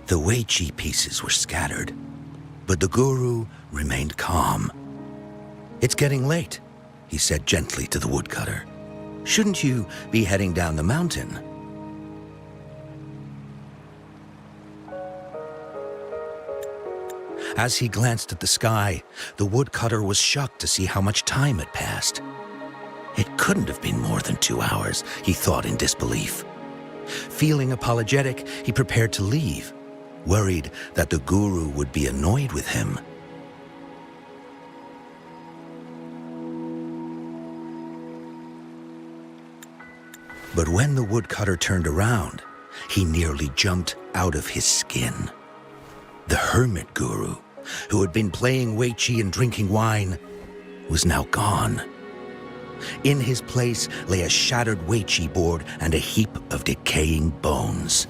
The Weiqi pieces were scattered, but the guru remained calm. "It's getting late," he said gently to the woodcutter. "Shouldn't you be heading down the mountain?" As he glanced at the sky, the woodcutter was shocked to see how much time had passed. It couldn't have been more than 2 hours, he thought in disbelief. Feeling apologetic, he prepared to leave, worried that the guru would be annoyed with him. But when the woodcutter turned around, he nearly jumped out of his skin. The hermit guru, who had been playing Weiqi and drinking wine, was now gone. In his place lay a shattered Weiqi board and a heap of decaying bones.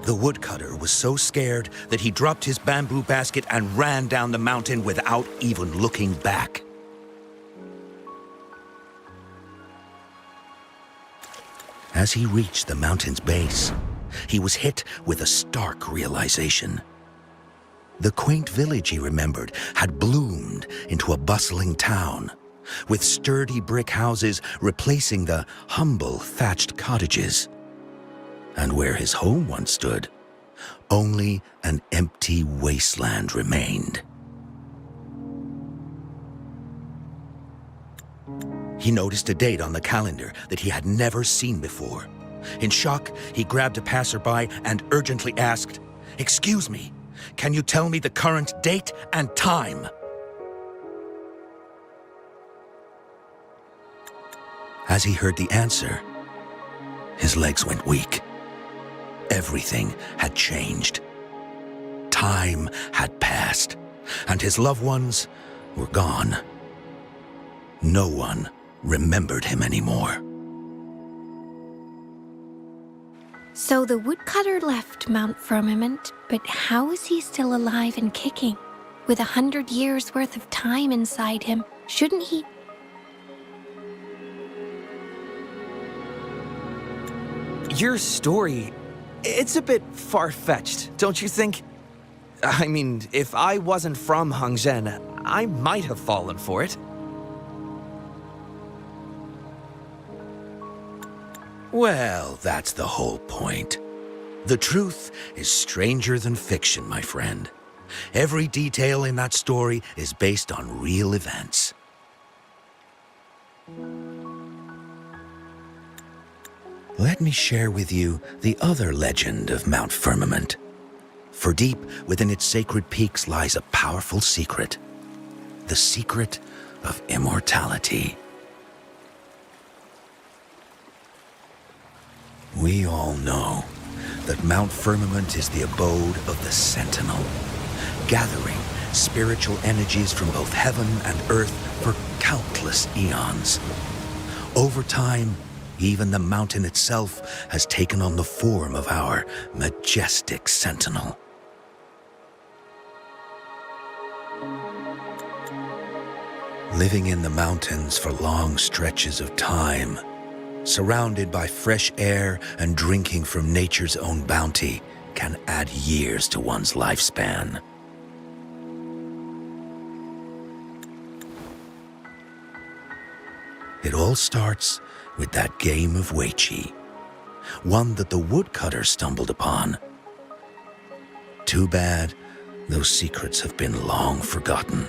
The woodcutter was so scared that he dropped his bamboo basket and ran down the mountain without even looking back. As he reached the mountain's base, he was hit with a stark realization. The quaint village he remembered had bloomed into a bustling town, with sturdy brick houses replacing the humble thatched cottages. And where his home once stood, only an empty wasteland remained. He noticed a date on the calendar that he had never seen before. In shock, he grabbed a passerby and urgently asked, "Excuse me, can you tell me the current date and time?" As he heard the answer, his legs went weak. Everything had changed. Time had passed, and his loved ones were gone. No one remembered him anymore. So the woodcutter left Mount Firmament, but how is he still alive and kicking? With 100 years worth of time inside him, shouldn't he? Your story, it's a bit far-fetched, don't you think? I mean, if I wasn't from Hongzhen, I might have fallen for it. Well, that's the whole point. The truth is stranger than fiction, my friend. Every detail in that story is based on real events. Let me share with you the other legend of Mount Firmament. For deep within its sacred peaks lies a powerful secret. The secret of immortality. We all know that Mount Firmament is the abode of the Sentinel, gathering spiritual energies from both heaven and earth for countless eons. Over time, even the mountain itself has taken on the form of our majestic Sentinel. Living in the mountains for long stretches of time, surrounded by fresh air and drinking from nature's own bounty, can add years to one's lifespan. It all starts with that game of Weiqi, one that the woodcutter stumbled upon. Too bad those secrets have been long forgotten.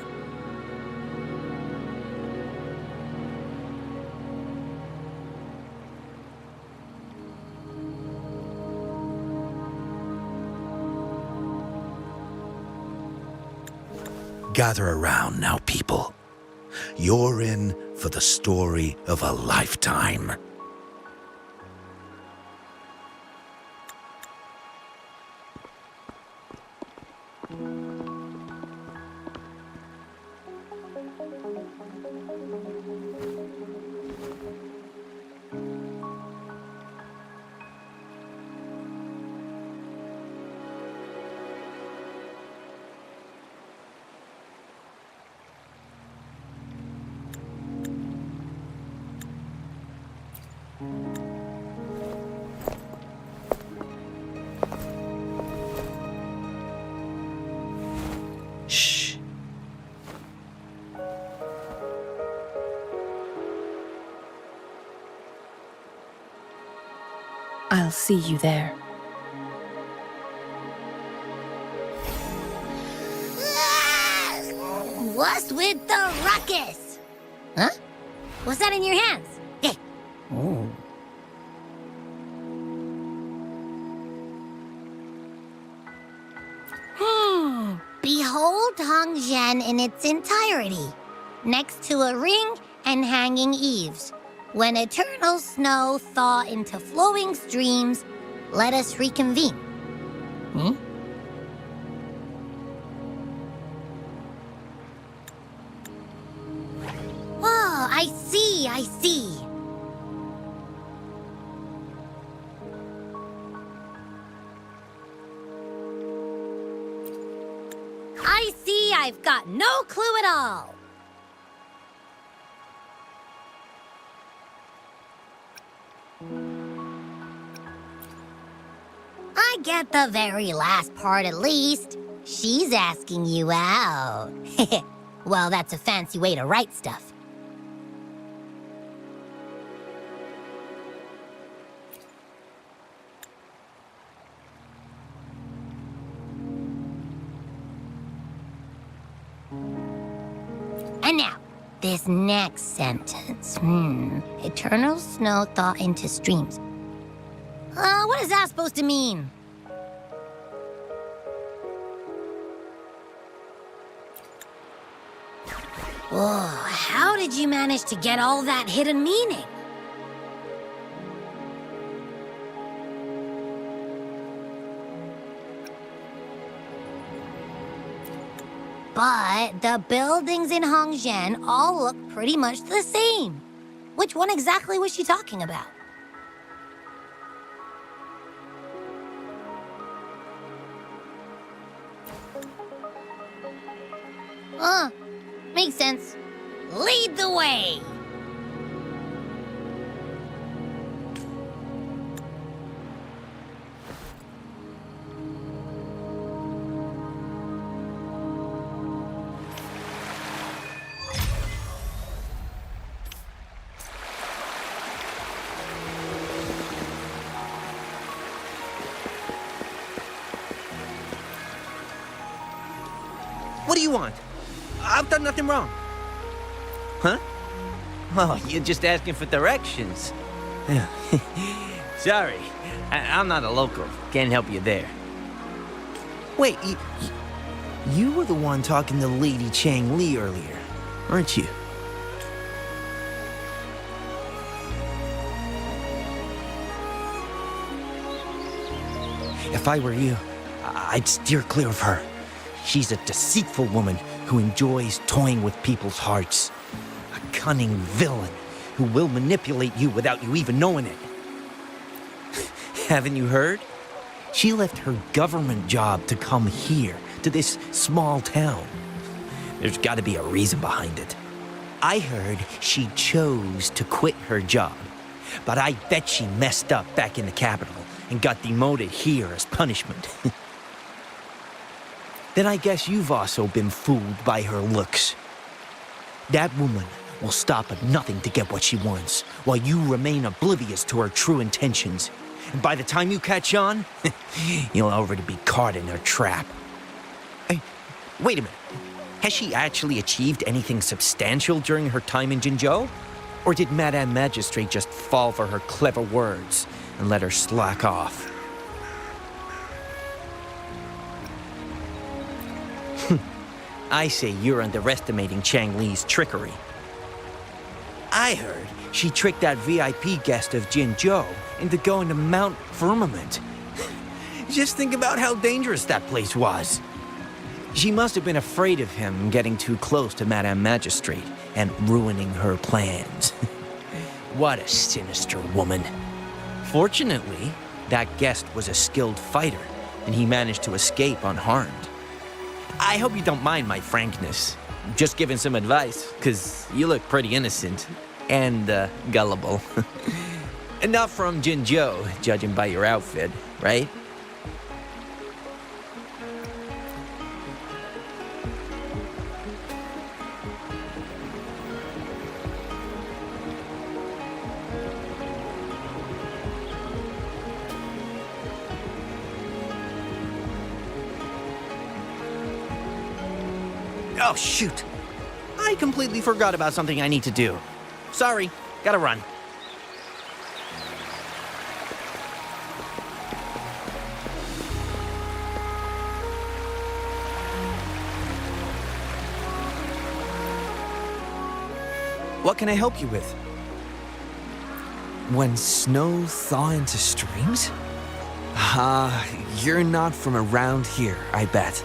Gather around now, people. You're in for the story of a lifetime. Shh. I'll see you there. What's with the ruckus? Huh? What's that in your hands? Eh. Ooh. Behold Hongzhen in its entirety, next to a ring and hanging eaves. When eternal snow thaw into flowing streams, let us reconvene. Hmm? Oh, I see, I see. I see I've got no clue at all. I get the very last part at least. She's asking you out. Well, that's a fancy way to write stuff. And now, this next sentence. Eternal snow thaw into streams. What is that supposed to mean? Whoa, how did you manage to get all that hidden meaning? But the buildings in Hongzhen all look pretty much the same. Which one exactly was she talking about? Makes sense. Lead the way! What do you want? I've done nothing wrong. Huh? Oh, you're just asking for directions. Sorry, I'm not a local. Can't help you there. Wait, you were the one talking to Lady Changli earlier, weren't you? If I were you, I'd steer clear of her. She's a deceitful woman who enjoys toying with people's hearts. A cunning villain who will manipulate you without you even knowing it. Haven't you heard? She left her government job to come here, to this small town. There's got to be a reason behind it. I heard she chose to quit her job, but I bet she messed up back in the capital and got demoted here as punishment. Then I guess you've also been fooled by her looks. That woman will stop at nothing to get what she wants, while you remain oblivious to her true intentions. And by the time you catch on, you'll already be caught in her trap. Hey, wait a minute. Has she actually achieved anything substantial during her time in Jinzhou? Or did Madame Magistrate just fall for her clever words and let her slack off? I say you're underestimating Changli's trickery. I heard she tricked that VIP guest of Jinzhou into going to Mount Firmament. Just think about how dangerous that place was. She must have been afraid of him getting too close to Madame Magistrate and ruining her plans. What a sinister woman. Fortunately, that guest was a skilled fighter, and he managed to escape unharmed. I hope you don't mind my frankness. Just giving some advice, because you look pretty innocent and gullible. And not from Jinzhou, judging by your outfit, right? Oh, shoot. I completely forgot about something I need to do. Sorry, gotta run. What can I help you with? When snow thaw into streams? You're not from around here, I bet.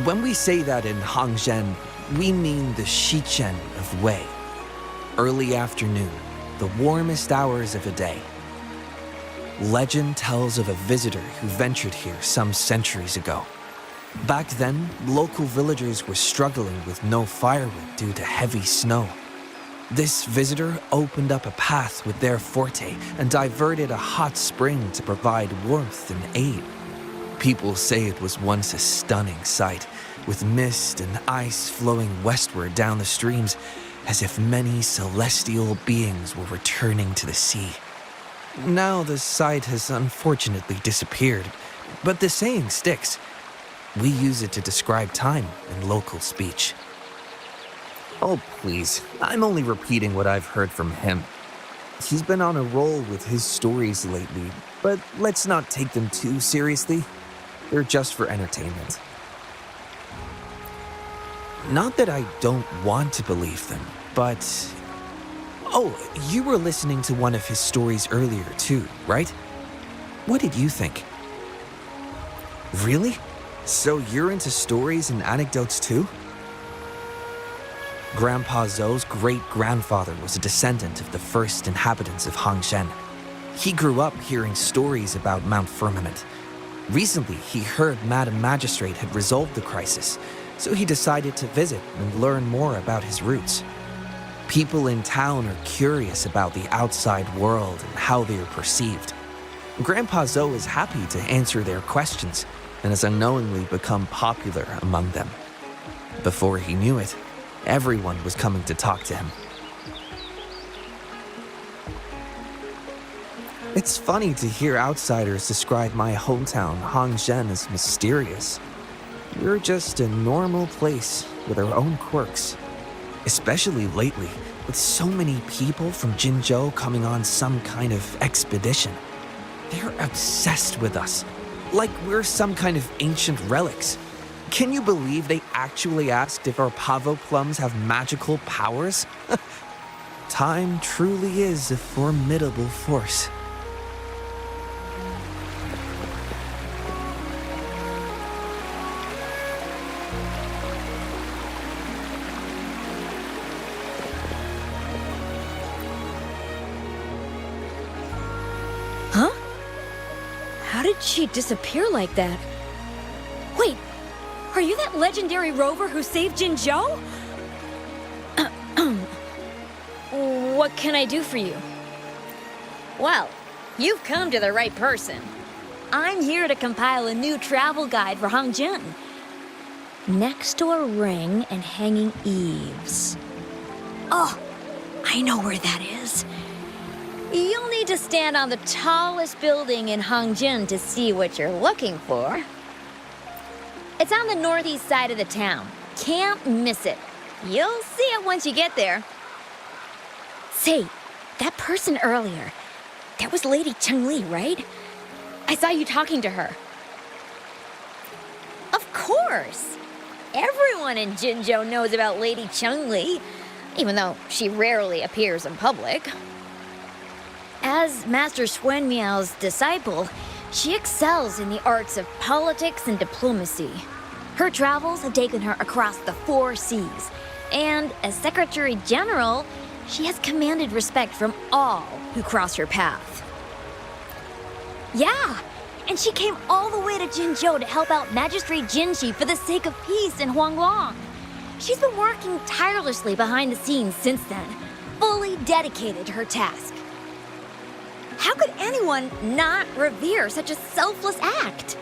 When we say that in Hangzhen, we mean the Shichen of Wei. Early afternoon, the warmest hours of a day. Legend tells of a visitor who ventured here some centuries ago. Back then, local villagers were struggling with no firewood due to heavy snow. This visitor opened up a path with their forte and diverted a hot spring to provide warmth and aid. People say it was once a stunning sight, with mist and ice flowing westward down the streams, as if many celestial beings were returning to the sea. Now the sight has unfortunately disappeared, but the saying sticks. We use it to describe time in local speech. Oh, please, I'm only repeating what I've heard from him. He's been on a roll with his stories lately, but let's not take them too seriously. They're just for entertainment. Not that I don't want to believe them, but... Oh, you were listening to one of his stories earlier too, right? What did you think? Really? So you're into stories and anecdotes too? Grandpa Zhou's great-grandfather was a descendant of the first inhabitants of Hangzhen. He grew up hearing stories about Mount Firmament. Recently, he heard Madam Magistrate had resolved the crisis, so he decided to visit and learn more about his roots. People in town are curious about the outside world and how they are perceived. Grandpa Zhou is happy to answer their questions and has unknowingly become popular among them. Before he knew it, everyone was coming to talk to him. It's funny to hear outsiders describe my hometown, Hangzhen, as mysterious. We're just a normal place with our own quirks. Especially lately, with so many people from Jinzhou coming on some kind of expedition. They're obsessed with us, like we're some kind of ancient relics. Can you believe they actually asked if our pavo plums have magical powers? Time truly is a formidable force. Huh? How did she disappear like that? Wait, are you that legendary rover who saved Jinzhou? What can I do for you? Well, you've come to the right person. I'm here to compile a new travel guide for Hangzhen. Next to a ring and hanging eaves. Oh, I know where that is. You'll need to stand on the tallest building in Hangzhen to see what you're looking for. It's on the northeast side of the town. Can't miss it. You'll see it once you get there. Say, that person earlier, that was Lady Changli, right? I saw you talking to her. Of course! Everyone in Jinzhou knows about Lady Changli, even though she rarely appears in public. As Master Xuan Miao's disciple, she excels in the arts of politics and diplomacy. Her travels have taken her across the 4 seas, and as Secretary General, she has commanded respect from all who cross her path. Yeah, and she came all the way to Jinzhou to help out Magistrate Jinshi for the sake of peace in Huanglong. She's been working tirelessly behind the scenes since then, fully dedicated to her task. How could anyone not revere such a selfless act?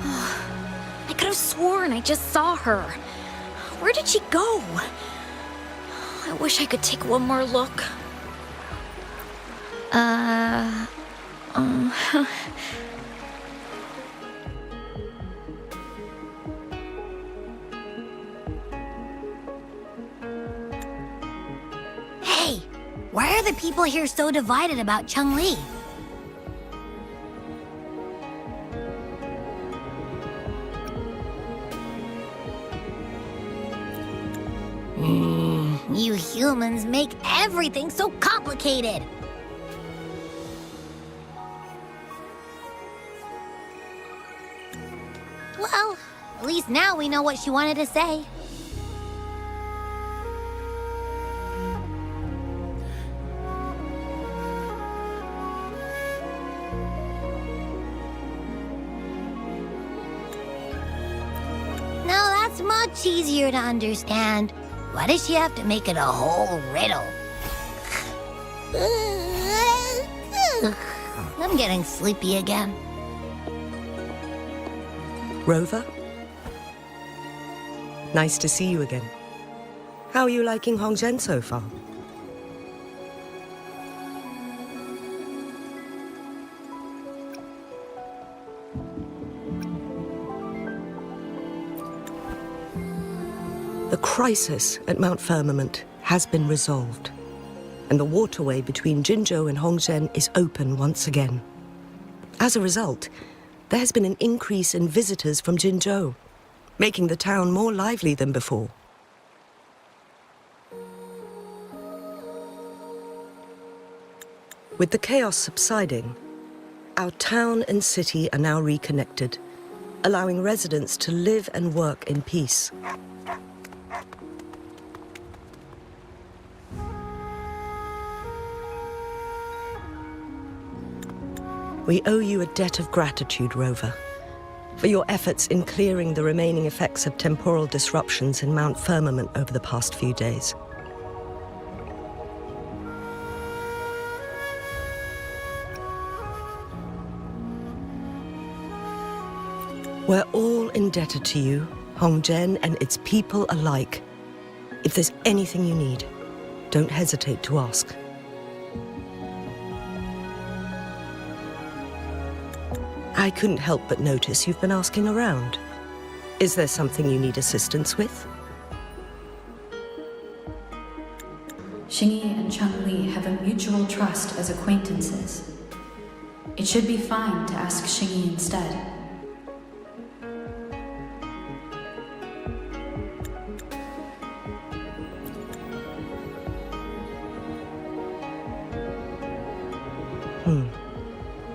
I could have sworn I just saw her. Where did she go? I wish I could take one more look. Hey, why are the people here so divided about Changli? You humans make everything so complicated. Well, at least now we know what she wanted to say. Now that's much easier to understand. Why does she have to make it a whole riddle? I'm getting sleepy again. Rover? Nice to see you again. How are you liking Hongzhen so far? The crisis at Mount Firmament has been resolved, and the waterway between Jinzhou and Hongzhen is open once again. As a result, there has been an increase in visitors from Jinzhou, making the town more lively than before. With the chaos subsiding, our town and city are now reconnected, allowing residents to live and work in peace. We owe you a debt of gratitude, Rover, for your efforts in clearing the remaining effects of temporal disruptions in Mount Firmament over the past few days. We're all indebted to you, Hongzhen and its people alike. If there's anything you need, don't hesitate to ask. I couldn't help but notice you've been asking around. Is there something you need assistance with? Xingyi and Changli have a mutual trust as acquaintances. It should be fine to ask Xingyi instead.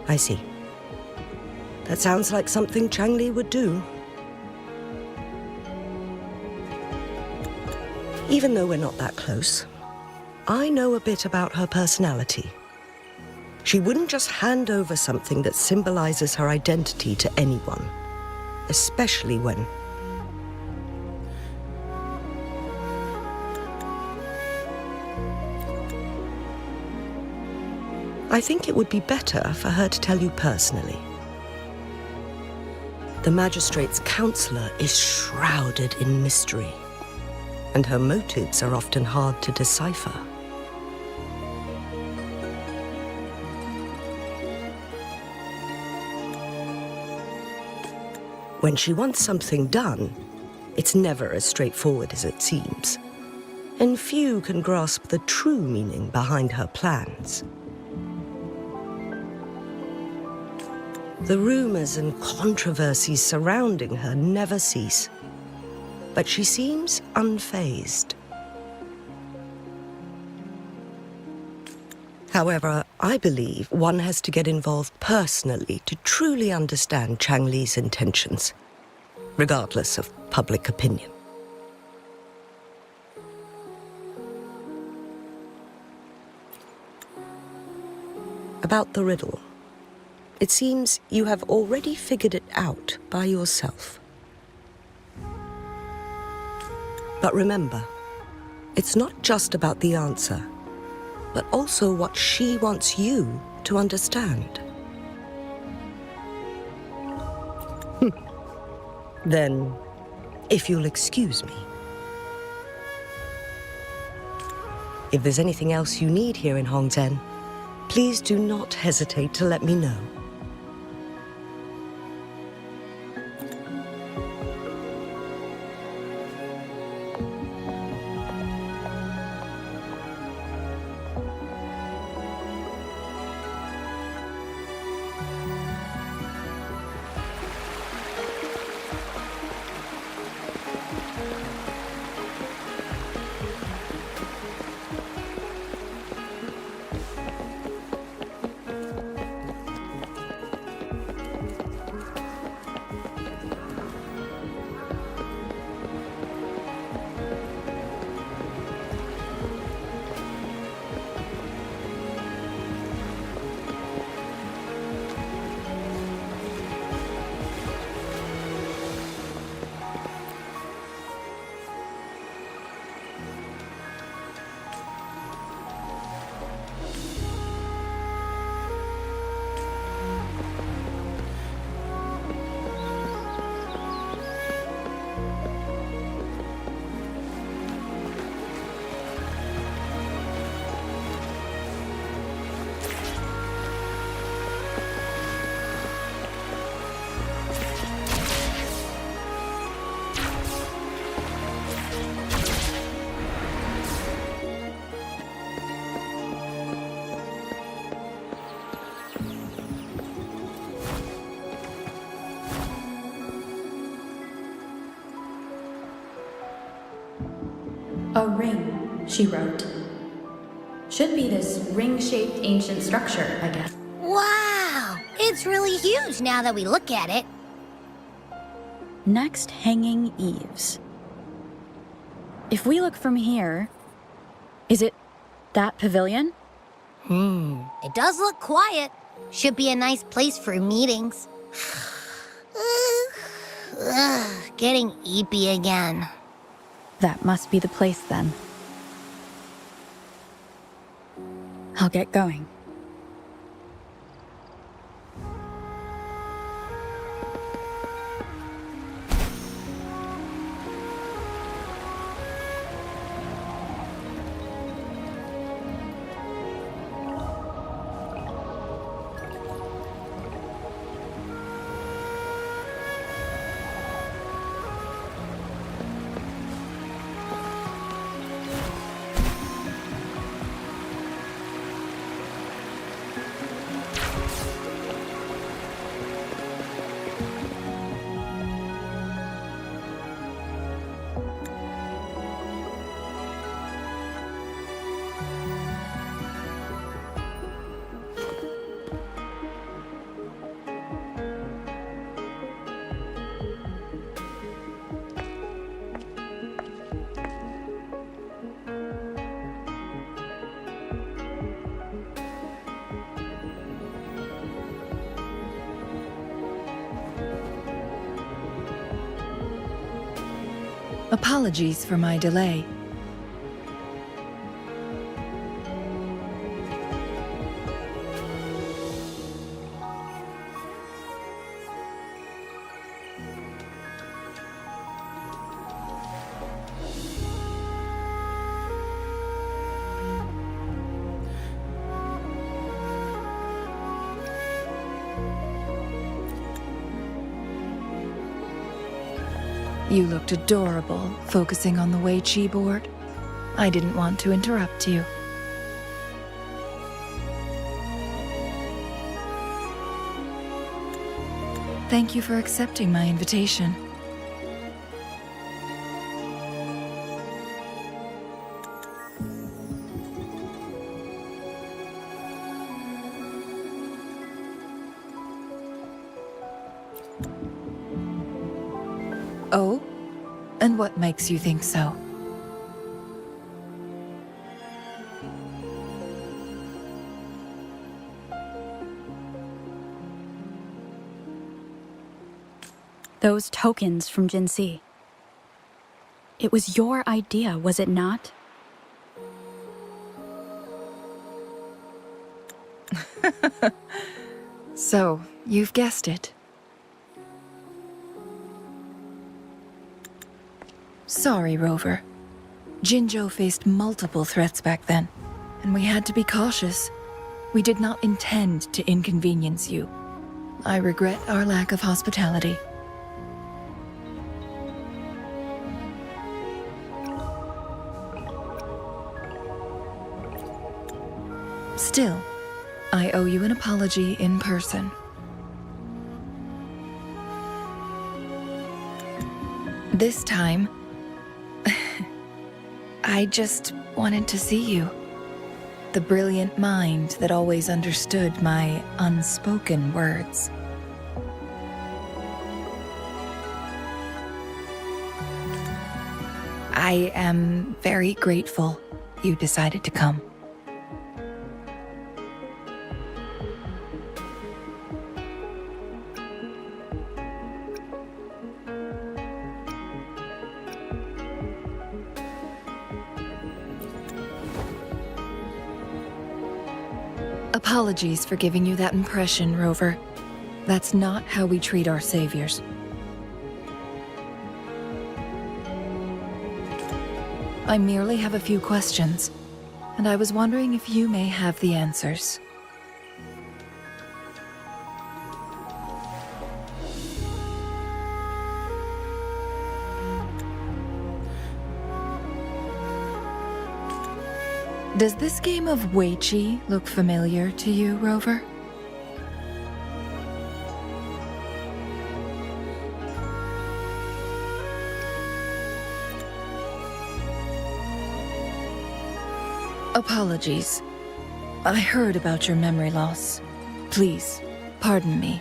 I see. That sounds like something Changli would do. Even though we're not that close, I know a bit about her personality. She wouldn't just hand over something that symbolizes her identity to anyone, especially when... I think it would be better for her to tell you personally. The magistrate's counselor is shrouded in mystery, and her motives are often hard to decipher. When she wants something done, it's never as straightforward as it seems, and few can grasp the true meaning behind her plans. The rumors and controversies surrounding her never cease, but she seems unfazed. However, I believe one has to get involved personally to truly understand Changli's intentions, regardless of public opinion. About the riddle. It seems you have already figured it out by yourself. But remember, it's not just about the answer, but also what she wants you to understand. Then, if you'll excuse me. If there's anything else you need here in Hongzhen, please do not hesitate to let me know. A ring, she wrote. Should be this ring-shaped ancient structure, I guess. Wow! It's really huge now that we look at it. Next, hanging eaves. If we look from here, is it that pavilion? It does look quiet. Should be a nice place for meetings. Getting eepy again. That must be the place then. I'll get going. Apologies for my delay. You looked adorable, focusing on the Wei Qi board. I didn't want to interrupt you. Thank you for accepting my invitation. Oh? And what makes you think so? Those tokens from Jinxi. It was your idea, was it not? So, you've guessed it. Sorry, Rover. Jinzhou faced multiple threats back then, and we had to be cautious. We did not intend to inconvenience you. I regret our lack of hospitality. Still, I owe you an apology in person. This time, I just wanted to see you. The brilliant mind that always understood my unspoken words. I am very grateful you decided to come. Apologies for giving you that impression, Rover. That's not how we treat our saviors. I merely have a few questions, and I was wondering if you may have the answers. Does this game of Weiqi look familiar to you, Rover? Apologies. I heard about your memory loss. Please, pardon me.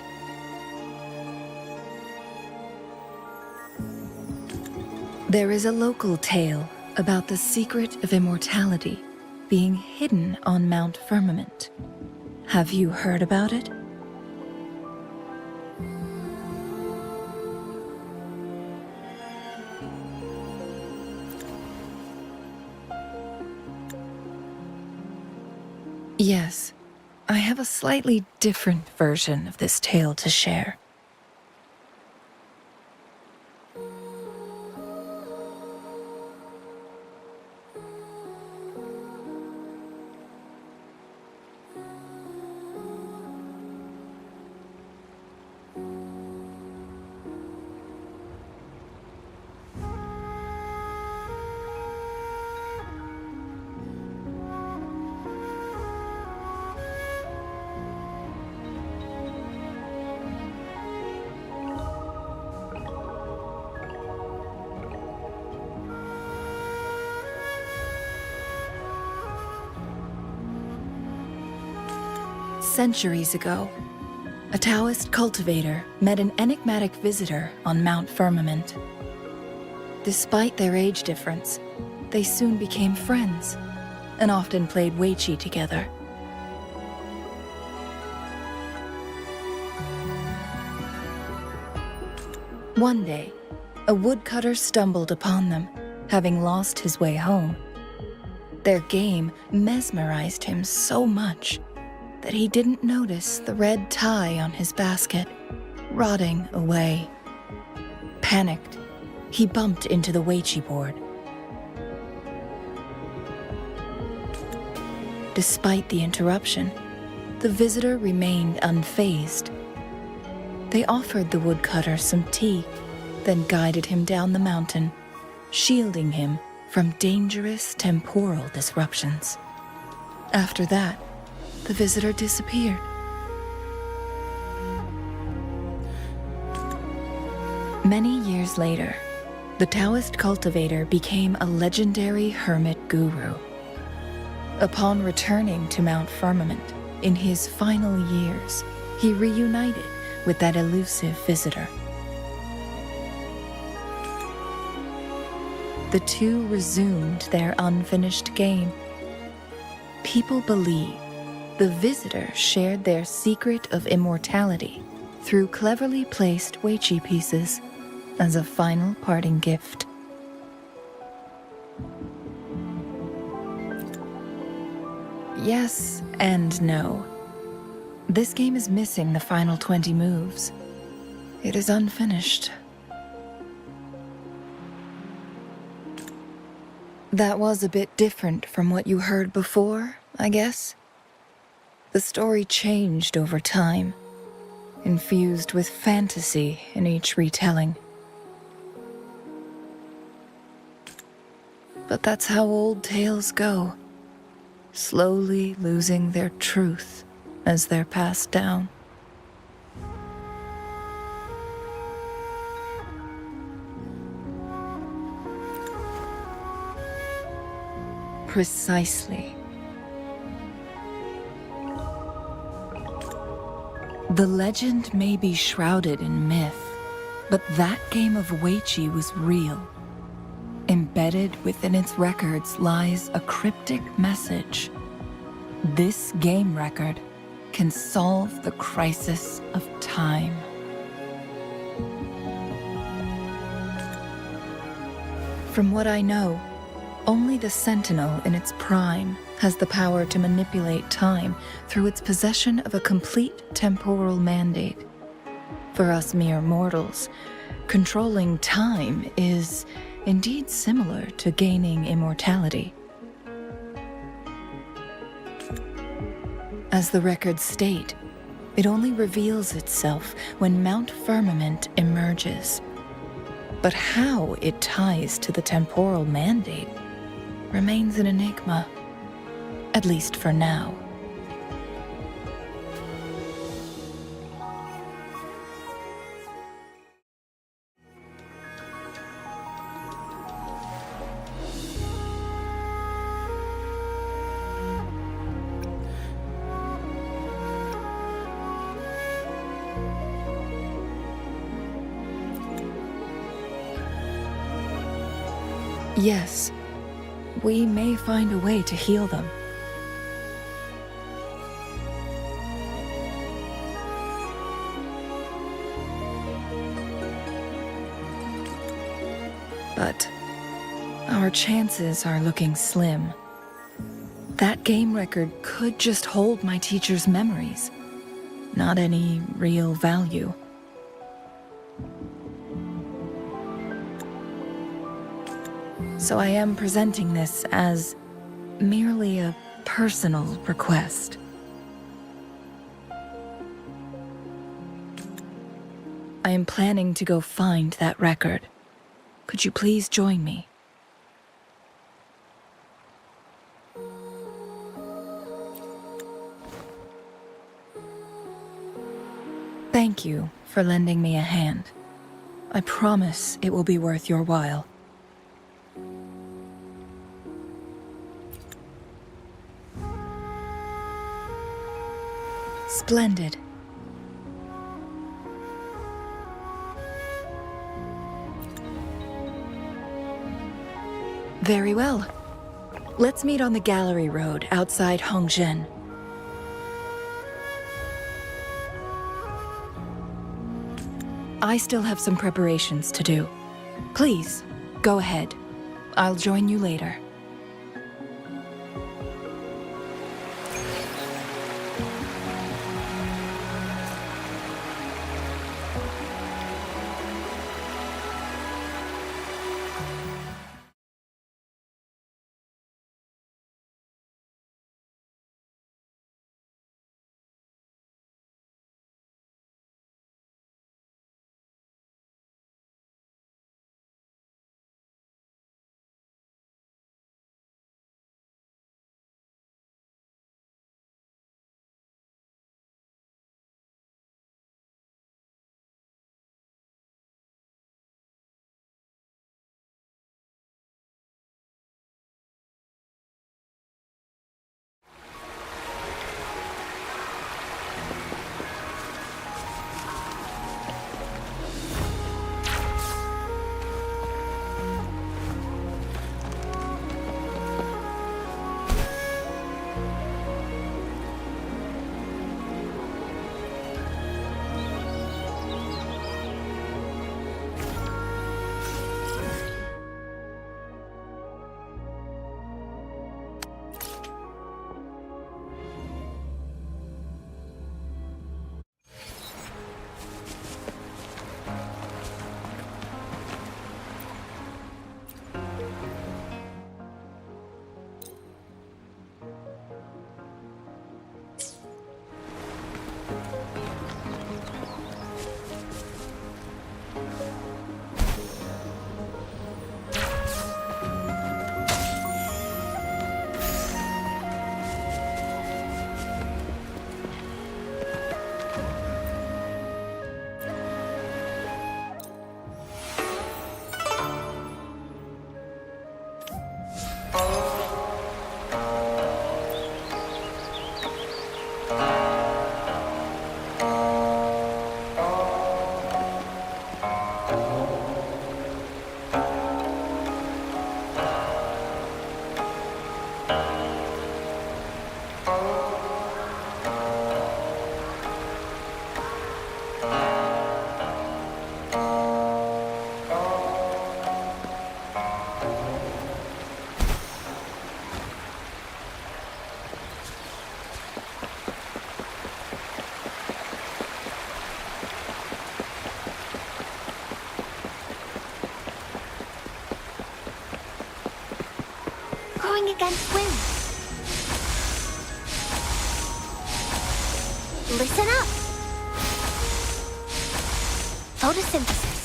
There is a local tale about the secret of immortality being hidden on Mount Firmament. Have you heard about it? Yes, I have a slightly different version of this tale to share. Centuries ago, a Taoist cultivator met an enigmatic visitor on Mount Firmament. Despite their age difference, they soon became friends and often played Weiqi together. One day, a woodcutter stumbled upon them, having lost his way home. Their game mesmerized him so much that he didn't notice the red tie on his basket, rotting away. Panicked, he bumped into the Weiqi board. Despite the interruption, the visitor remained unfazed. They offered the woodcutter some tea, then guided him down the mountain, shielding him from dangerous temporal disruptions. After that, the visitor disappeared. Many years later, the Taoist cultivator became a legendary hermit guru. Upon returning to Mount Firmament in his final years, he reunited with that elusive visitor. The two resumed their unfinished game. People believe the visitor shared their secret of immortality through cleverly placed Weiqi pieces as a final parting gift. Yes and no. This game is missing the final 20 moves. It is unfinished. That was a bit different from what you heard before, I guess. The story changed over time, infused with fantasy in each retelling. But that's how old tales go, slowly losing their truth as they're passed down. Precisely. The legend may be shrouded in myth, but that game of Weiqi was real. Embedded within its records lies a cryptic message. This game record can solve the crisis of time. From what I know, only the Sentinel in its prime has the power to manipulate time through its possession of a complete temporal mandate. For us mere mortals, controlling time is indeed similar to gaining immortality. As the records state, it only reveals itself when Mount Firmament emerges. But how it ties to the temporal mandate remains an enigma, at least for now. Yes, we may find a way to heal them. But our chances are looking slim. That game record could just hold my teacher's memories, not any real value. So I am presenting this as merely a personal request. I am planning to go find that record. Could you please join me? Thank you for lending me a hand. I promise it will be worth your while. Splendid. Very well. Let's meet on the gallery road outside Hongzhen. I still have some preparations to do. Please, go ahead. I'll join you later. Going against wind. Listen up. Photosynthesis.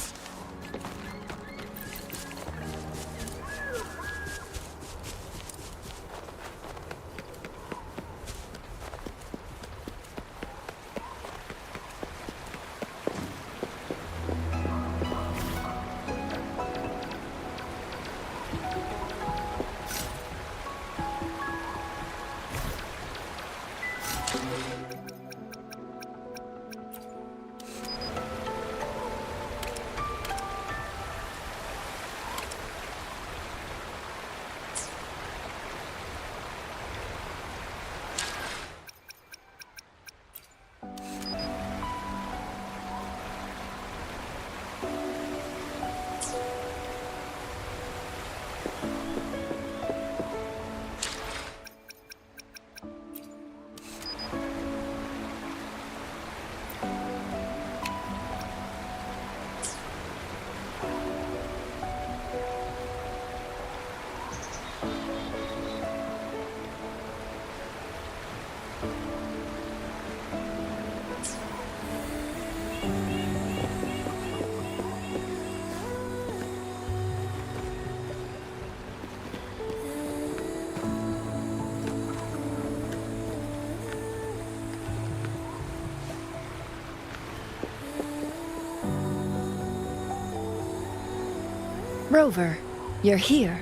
Rover, you're here.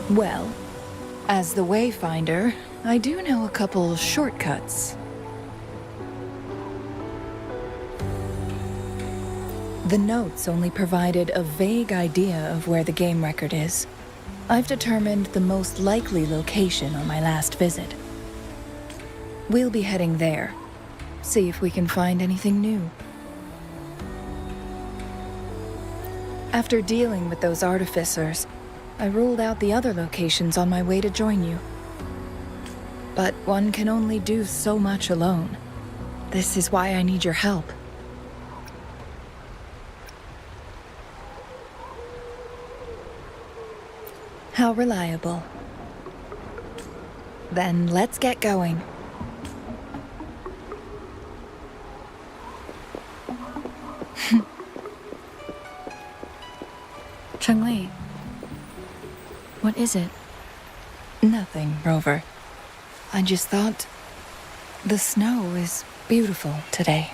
Well, as the Wayfinder, I do know a couple shortcuts. The notes only provided a vague idea of where the game record is. I've determined the most likely location on my last visit. We'll be heading there. See if we can find anything new. After dealing with those artificers, I ruled out the other locations on my way to join you. But one can only do so much alone. This is why I need your help. How reliable. Then let's get going. Changli, what is it? Nothing, Rover. I just thought the snow is beautiful today.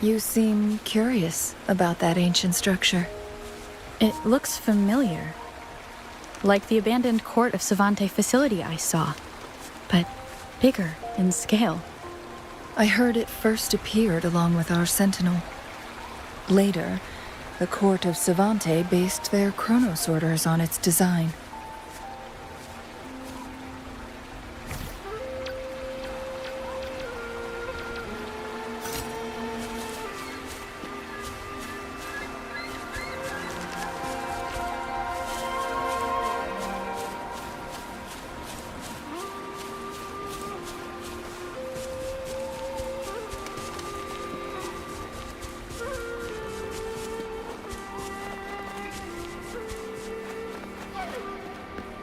You seem curious about that ancient structure. It looks familiar. Like the abandoned court of Savante facility I saw, but bigger in scale. I heard it first appeared along with our Sentinel. Later, the court of Savante based their Chronos orders on its design.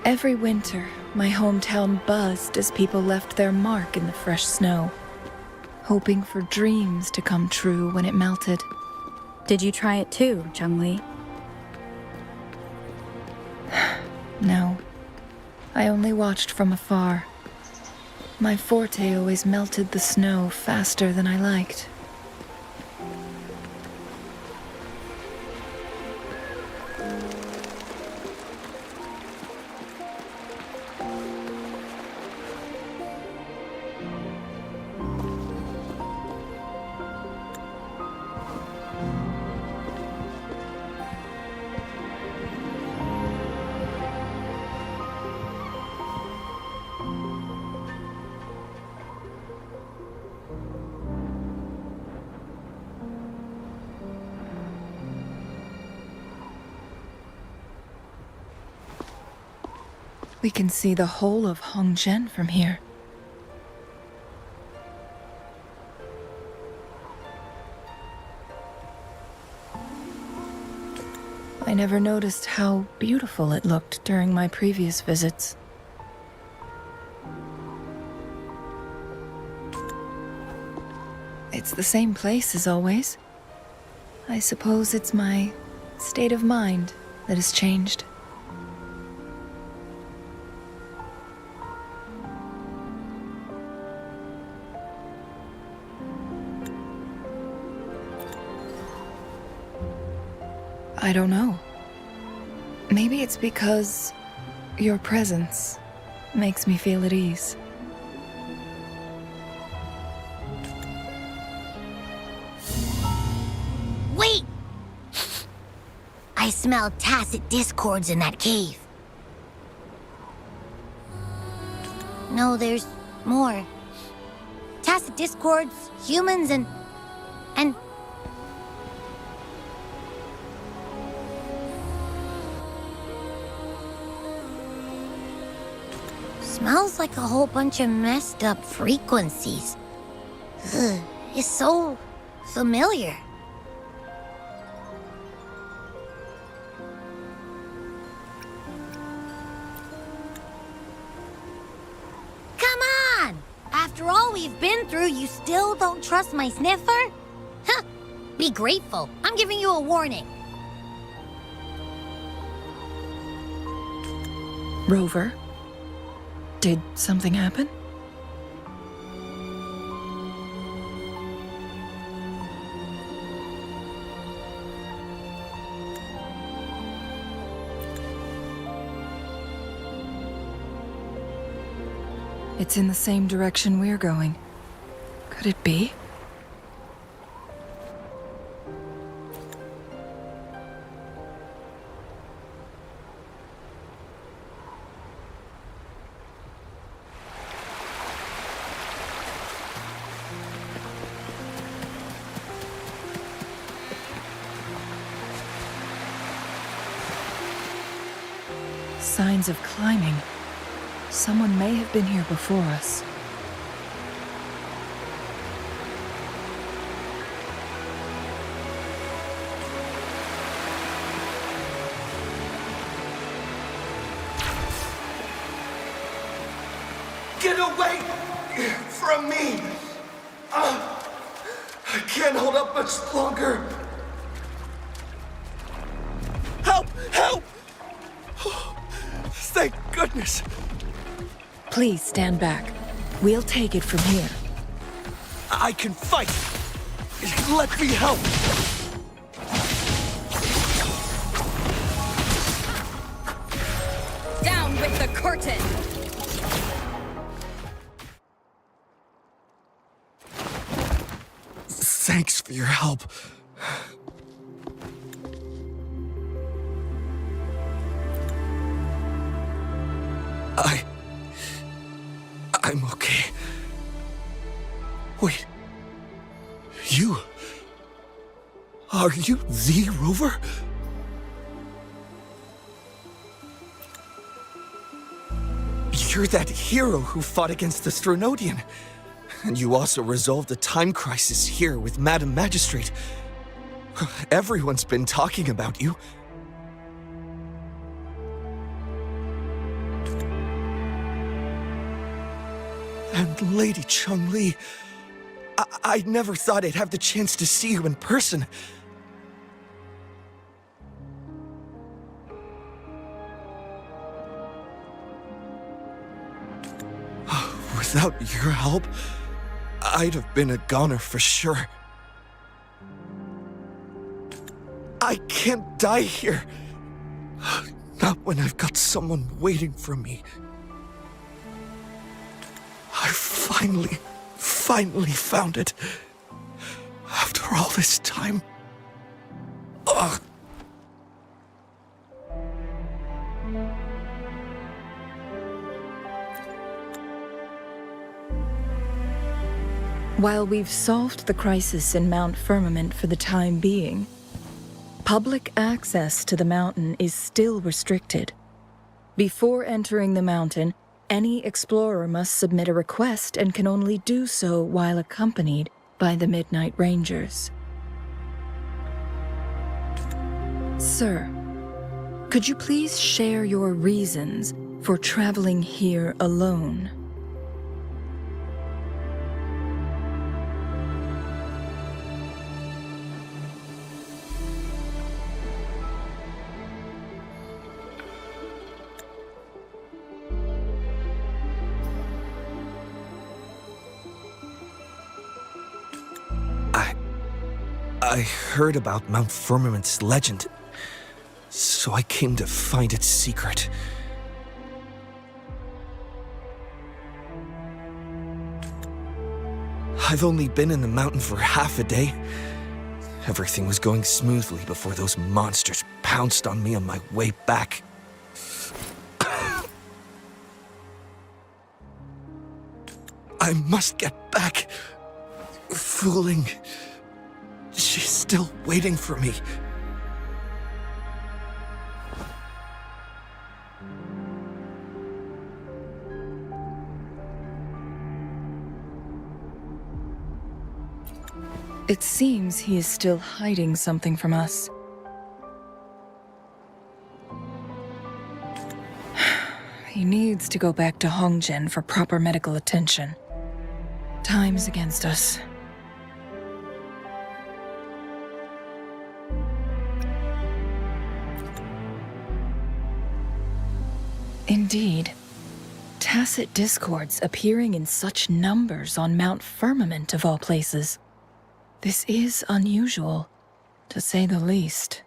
Every winter, my hometown buzzed as people left their mark in the fresh snow, hoping for dreams to come true when it melted. Did you try it too, Changli? No, I only watched from afar. My forte always melted the snow faster than I liked. We can see the whole of Hongzhen from here. I never noticed how beautiful it looked during my previous visits. It's the same place as always. I suppose it's my state of mind that has changed. I don't know. Maybe it's because your presence makes me feel at ease. Wait! I smell tacit discords in that cave. No, there's more. Tacit discords, humans, and... Smells like a whole bunch of messed up frequencies. Ugh, it's so familiar. Come on! After all we've been through, you still don't trust my sniffer? Huh! Be grateful. I'm giving you a warning. Rover? Did something happen? It's in the same direction we're going. Could it be? Signs of climbing. Someone may have been here before us. Get away from me! I can't hold up much longer. Help! Help! Thank goodness. Please stand back. We'll take it from here. I can fight. Let me help. Down with the curtain! Thanks for your help. I'm okay. Wait. You? Are you the Rover? You're that hero who fought against the Stronodian. And you also resolved a time crisis here with Madam Magistrate. Everyone's been talking about you. And Lady Changli, I never thought I'd have the chance to see you in person. With Without your help, I'd have been a goner for sure. I can't die here. Not when I've got someone waiting for me. I finally found it. After all this time. Ugh. While we've solved the crisis in Mount Firmament for the time being, public access to the mountain is still restricted. Before entering the mountain, any explorer must submit a request and can only do so while accompanied by the Midnight Rangers. Sir, could you please share your reasons for traveling here alone? I heard about Mount Firmament's legend, so I came to find its secret. I've only been in the mountain for half a day. Everything was going smoothly before those monsters pounced on me on my way back. I must get back. Fooling. She's still waiting for me. It seems he is still hiding something from us. He needs to go back to Hongzhen for proper medical attention. Time's against us. Indeed. Tacit discords appearing in such numbers on Mount Firmament of all places. This is unusual, to say the least.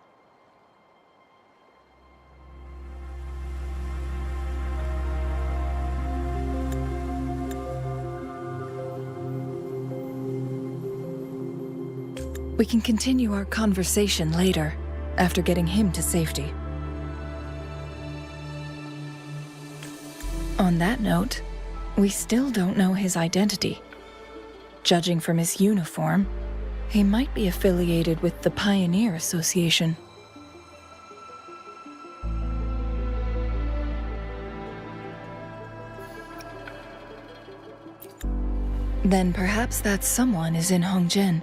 We can continue our conversation later, after getting him to safety. On that note, we still don't know his identity. Judging from his uniform, he might be affiliated with the Pioneer Association. Then perhaps that someone is in Hongzhen.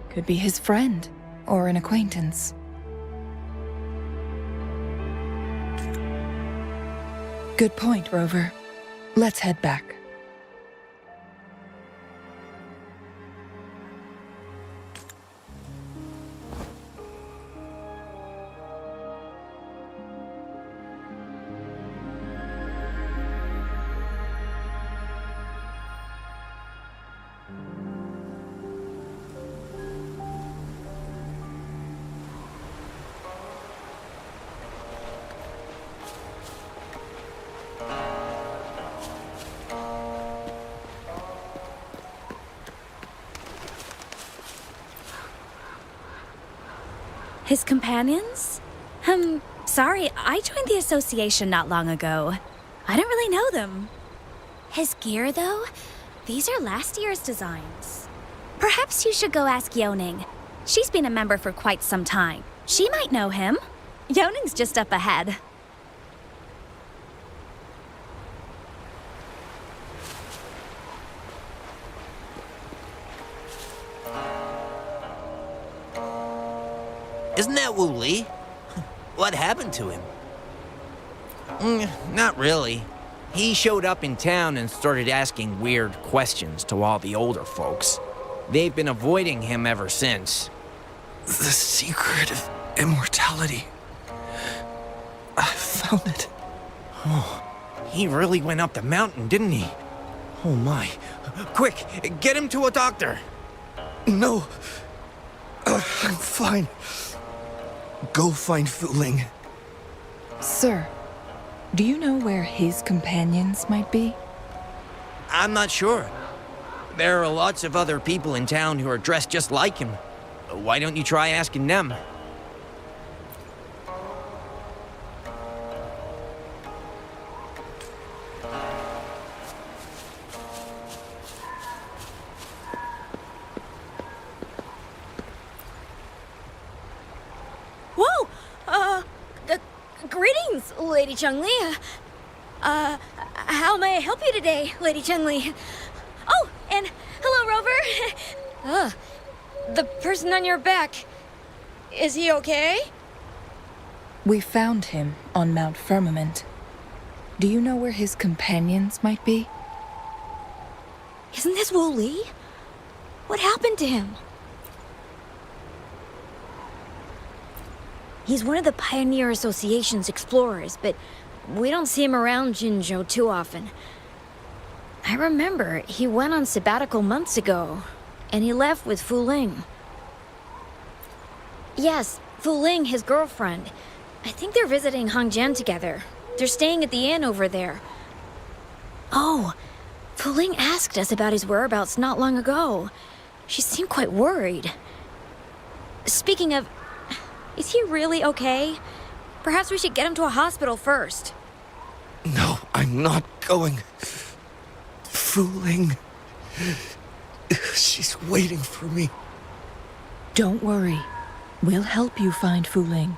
Could be his friend or an acquaintance. Good point, Rover. Let's head back. His companions? Sorry, I joined the association not long ago. I don't really know them. His gear, though? These are last year's designs. Perhaps you should go ask Yoning. She's been a member for quite some time. She might know him. Yoning's just up ahead. Isn't that Wu Li? What happened to him? Not really. He showed up in town and started asking weird questions to all the older folks. They've been avoiding him ever since. The secret of immortality. I found it. Oh, he really went up the mountain, didn't he? Oh my. Quick, get him to a doctor. No. I'm fine. Go find Fu Ling. Sir, do you know where his companions might be? I'm not sure. There are lots of other people in town who are dressed just like him. Why don't you try asking them? Whoa! Greetings, Lady Changli. How may I help you today, Lady Changli? Oh, and hello, Rover. The person on your back. Is he okay? We found him on Mount Firmament. Do you know where his companions might be? Isn't this Wu Li? What happened to him? He's one of the Pioneer Association's explorers, but we don't see him around Jinzhou too often. I remember he went on sabbatical months ago, and he left with Fu Ling. Yes, Fu Ling, his girlfriend. I think they're visiting Hongjian together. They're staying at the inn over there. Oh, Fu Ling asked us about his whereabouts not long ago. She seemed quite worried. Speaking of, is he really okay? Perhaps we should get him to a hospital first. No, I'm not going. Fu Ling. She's waiting for me. Don't worry. We'll help you find Fu Ling.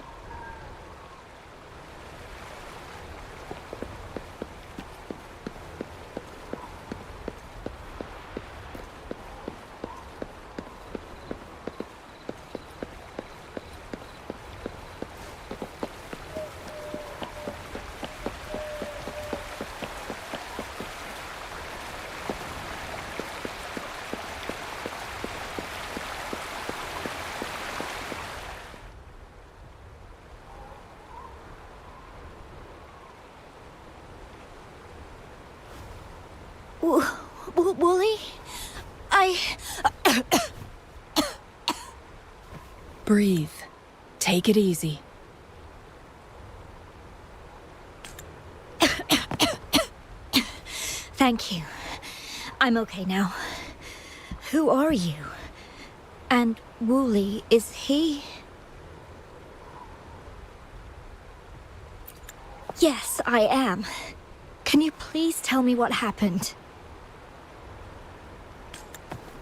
Wooly? Breathe. Take it easy. Thank you. I'm okay now. Who are you? And Wooly, is he? Yes, I am. Can you please tell me what happened?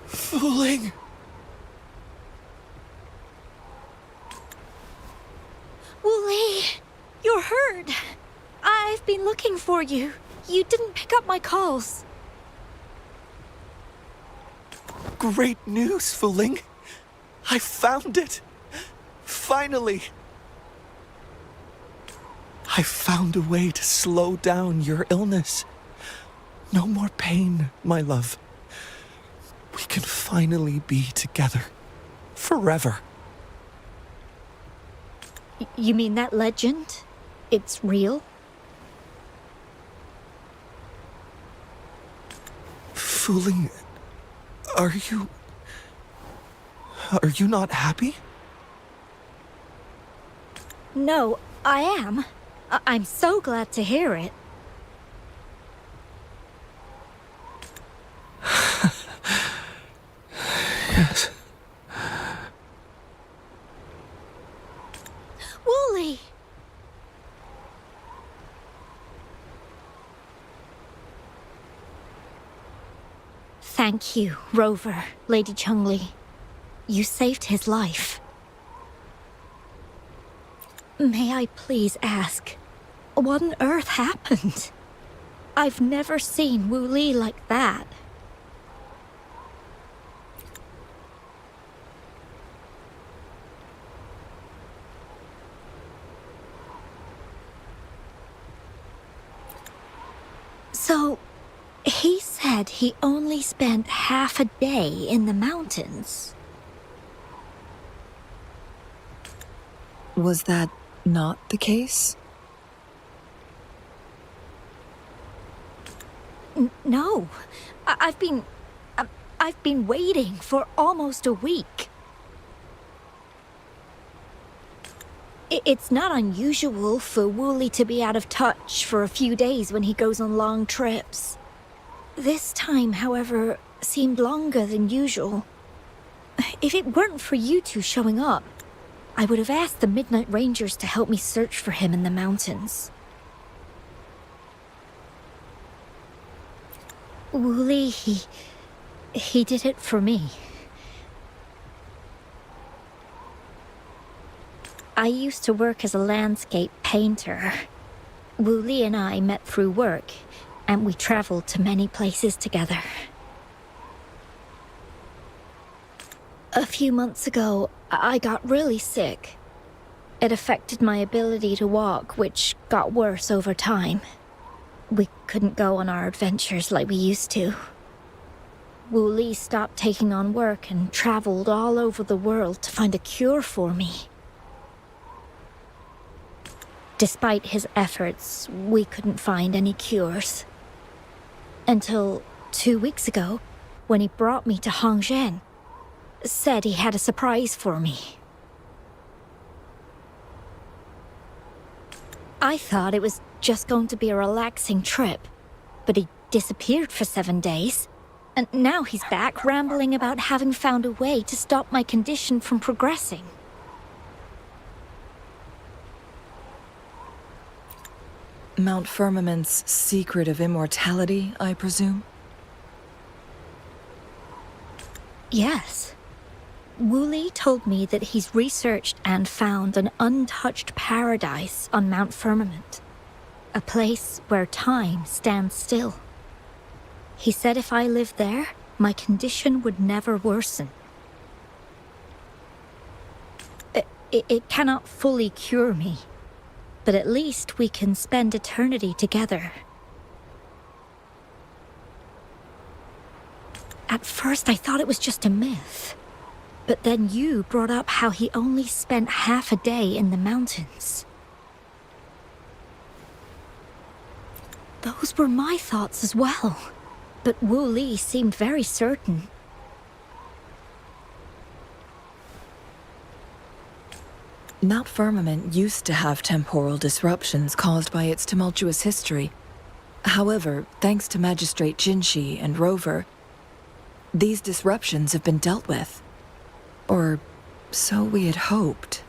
Fu Ling. Wooly, you're hurt. I've been looking for you. You didn't pick up my calls. Great news, Fu Ling. I found it. Finally. I found a way to slow down your illness. No more pain, my love. We can finally be together. Forever. You mean that legend? It's real? Fu Ling, are you not happy? No, I am. I'm so glad to hear it. Yes. Wooly! Thank you, Rover, Lady Changli. You saved his life. May I please ask, what on earth happened? I've never seen Wu Li like that. So, he said he only spent half a day in the mountains. Was that not the case? No. I've been waiting for almost a week. It's not unusual for Wooly to be out of touch for a few days when he goes on long trips. This time, however, seemed longer than usual. If it weren't for you two showing up, I would have asked the Midnight Rangers to help me search for him in the mountains. Wooly, he did it for me. I used to work as a landscape painter. Wooly and I met through work, and we traveled to many places together. A few months ago, I got really sick. It affected my ability to walk, which got worse over time. We couldn't go on our adventures like we used to. Wooly stopped taking on work and traveled all over the world to find a cure for me. Despite his efforts, we couldn't find any cures. Until 2 weeks ago, when he brought me to Hongzhen. Said he had a surprise for me. I thought it was just going to be a relaxing trip, but he disappeared for 7 days. And now he's back rambling about having found a way to stop my condition from progressing. Mount Firmament's secret of immortality, I presume? Yes. Wooly told me that he's researched and found an untouched paradise on Mount Firmament. A place where time stands still. He said if I lived there, my condition would never worsen. It cannot fully cure me, but at least we can spend eternity together. At first I thought it was just a myth. But then you brought up how he only spent half a day in the mountains. Those were my thoughts as well. But Wooly seemed very certain. Mount Firmament used to have temporal disruptions caused by its tumultuous history. However, thanks to Magistrate Jinshi and Rover, these disruptions have been dealt with. Or so we had hoped.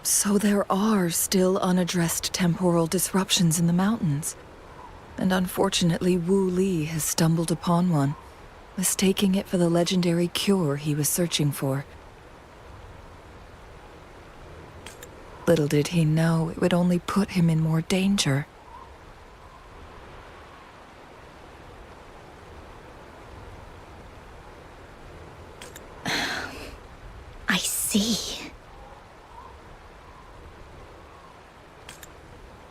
So there are still unaddressed temporal disruptions in the mountains. And unfortunately, Wooly has stumbled upon one, mistaking it for the legendary cure he was searching for. Little did he know it would only put him in more danger. I see.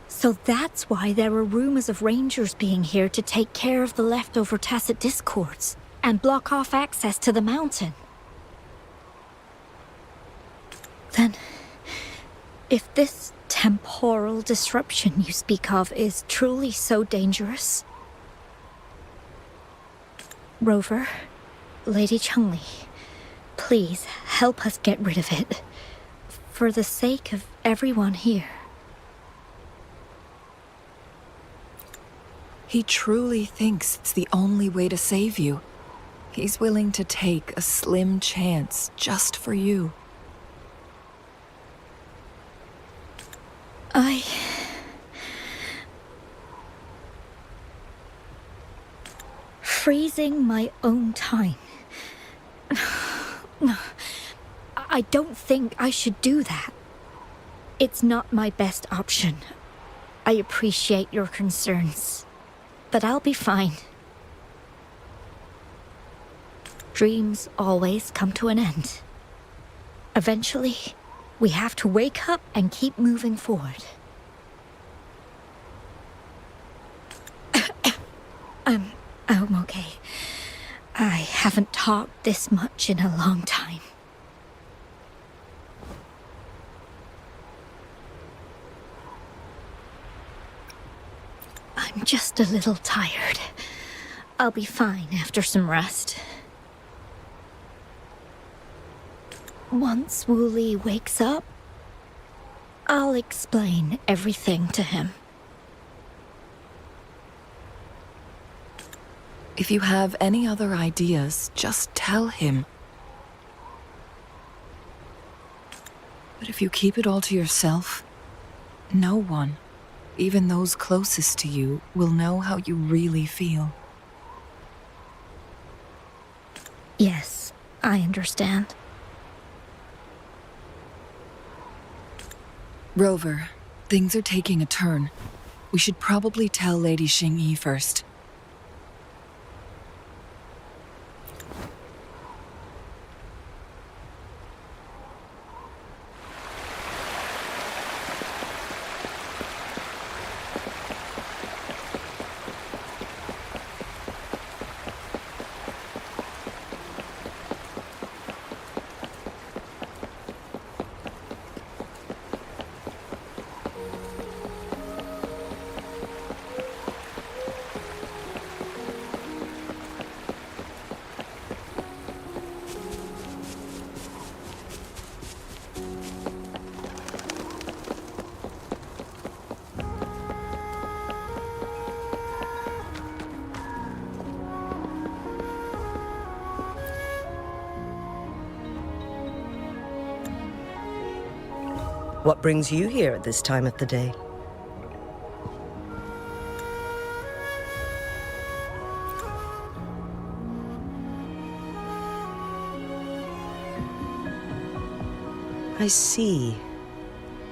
So that's why there were rumors of rangers being here to take care of the leftover tacit discords and block off access to the mountain. Then, if this temporal disruption you speak of is truly so dangerous, Rover, Lady Changli, please help us get rid of it, for the sake of everyone here. He truly thinks it's the only way to save you. He's willing to take a slim chance just for you. Freezing my own time. I don't think I should do that. It's not my best option. I appreciate your concerns, but I'll be fine. Dreams always come to an end. Eventually, we have to wake up and keep moving forward. I'm okay. I haven't talked this much in a long time. just a little tired. I'll be fine after some rest. Once Wooly wakes up, I'll explain everything to him. If you have any other ideas, just tell him. But if you keep it all to yourself, no one, even those closest to you, will know how you really feel. Yes, I understand. Rover, things are taking a turn. We should probably tell Lady Xingyi first. What brings you here at this time of the day? I see.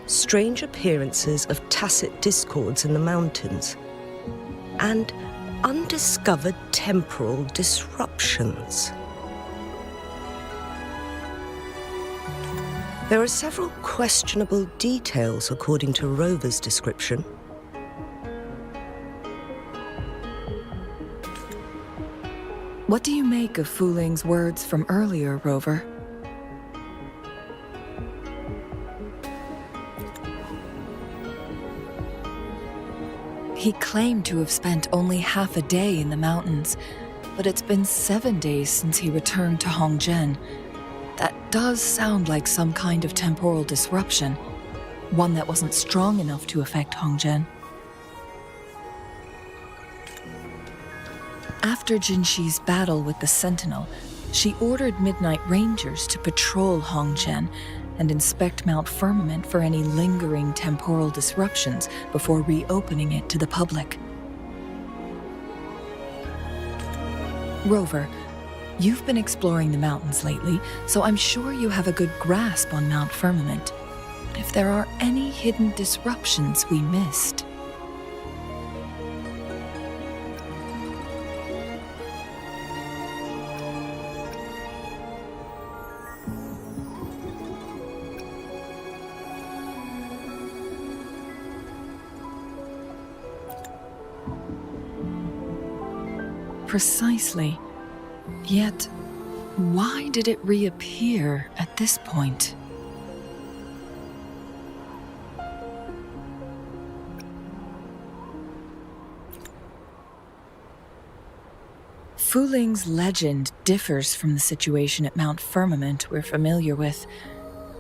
Strange appearances of tacit discords in the mountains, and undiscovered temporal disruptions. There are several questionable details according to Rover's description. What do you make of Fu Ling's words from earlier, Rover? He claimed to have spent only half a day in the mountains, but it's been 7 days since he returned to Hongzhen. That does sound like some kind of temporal disruption, one that wasn't strong enough to affect Hongzhen. After Jinxi's battle with the Sentinel, she ordered Midnight Rangers to patrol Hongzhen and inspect Mount Firmament for any lingering temporal disruptions before reopening it to the public. Rover, you've been exploring the mountains lately, so I'm sure you have a good grasp on Mount Firmament. If there are any hidden disruptions we missed. Precisely. Yet, why did it reappear at this point? Fu Ling's legend differs from the situation at Mount Firmament we're familiar with.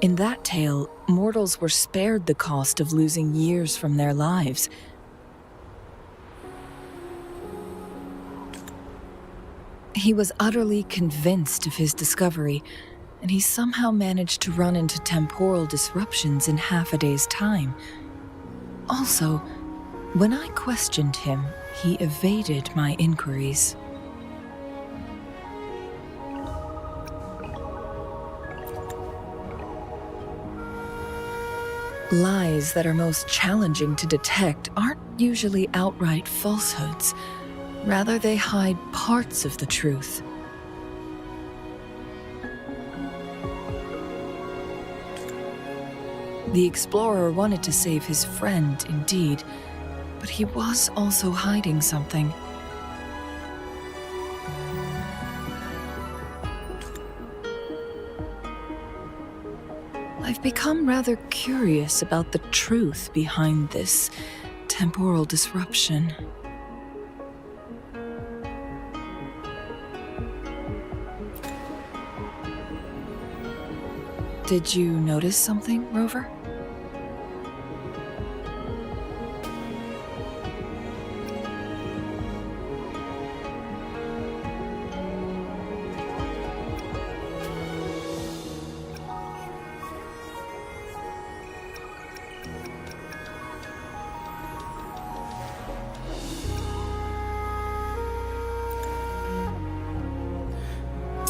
In that tale, mortals were spared the cost of losing years from their lives. He was utterly convinced of his discovery, and he somehow managed to run into temporal disruptions in half a day's time. Also, when I questioned him, he evaded my inquiries. Lies that are most challenging to detect aren't usually outright falsehoods. Rather, they hide parts of the truth. The explorer wanted to save his friend, indeed, but he was also hiding something. I've become rather curious about the truth behind this temporal disruption. Did you notice something, Rover?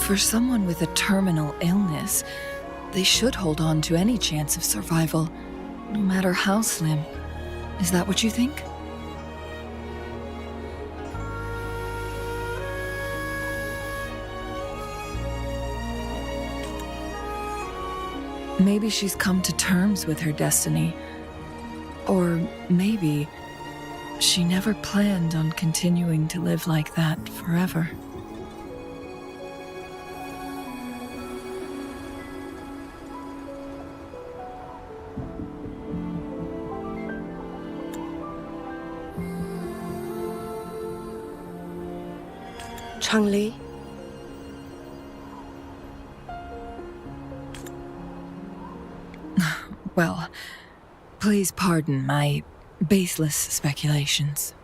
For someone with a terminal illness, they should hold on to any chance of survival, no matter how slim. Is that what you think? Maybe she's come to terms with her destiny. Or maybe she never planned on continuing to live like that forever. Changli? Well, please pardon my baseless speculations.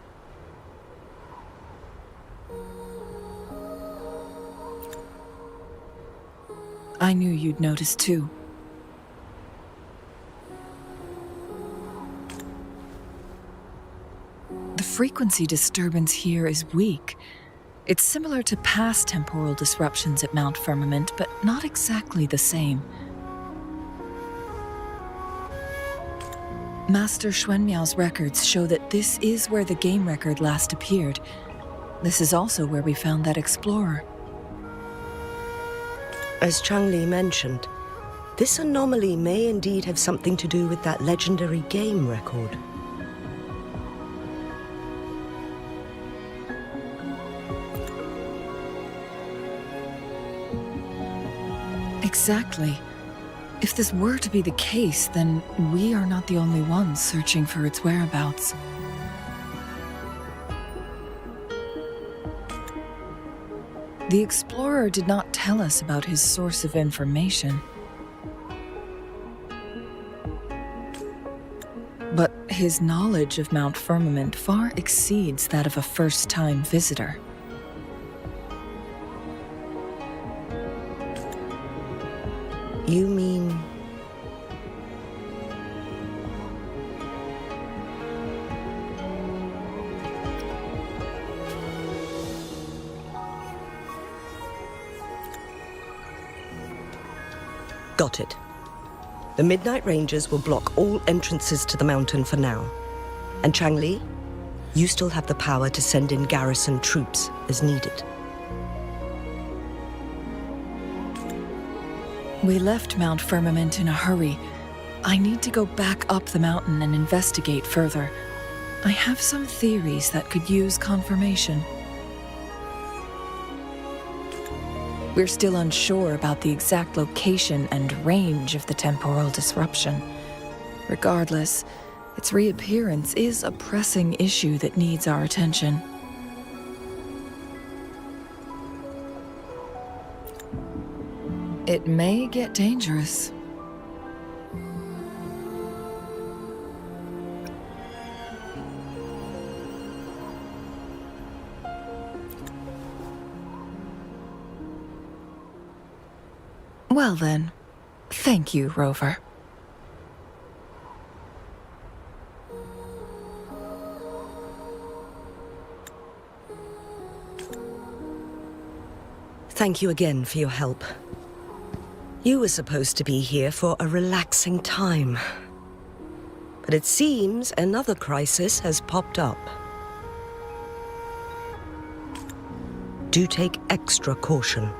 I knew you'd notice too. The frequency disturbance here is weak. It's similar to past temporal disruptions at Mount Firmament, but not exactly the same. Master Xuanmiao's records show that this is where the game record last appeared. This is also where we found that explorer. As Changli mentioned, this anomaly may indeed have something to do with that legendary game record. Exactly. If this were to be the case, then we are not the only ones searching for its whereabouts. The explorer did not tell us about his source of information. But his knowledge of Mount Firmament far exceeds that of a first-time visitor. You mean... Got it. The Midnight Rangers will block all entrances to the mountain for now. And Changli, you still have the power to send in garrison troops as needed. We left Mount Firmament in a hurry. I need to go back up the mountain and investigate further. I have some theories that could use confirmation. We're still unsure about the exact location and range of the temporal disruption. Regardless, its reappearance is a pressing issue that needs our attention. It may get dangerous. Well then, thank you, Rover. Thank you again for your help. You were supposed to be here for a relaxing time. But it seems another crisis has popped up. Do take extra caution.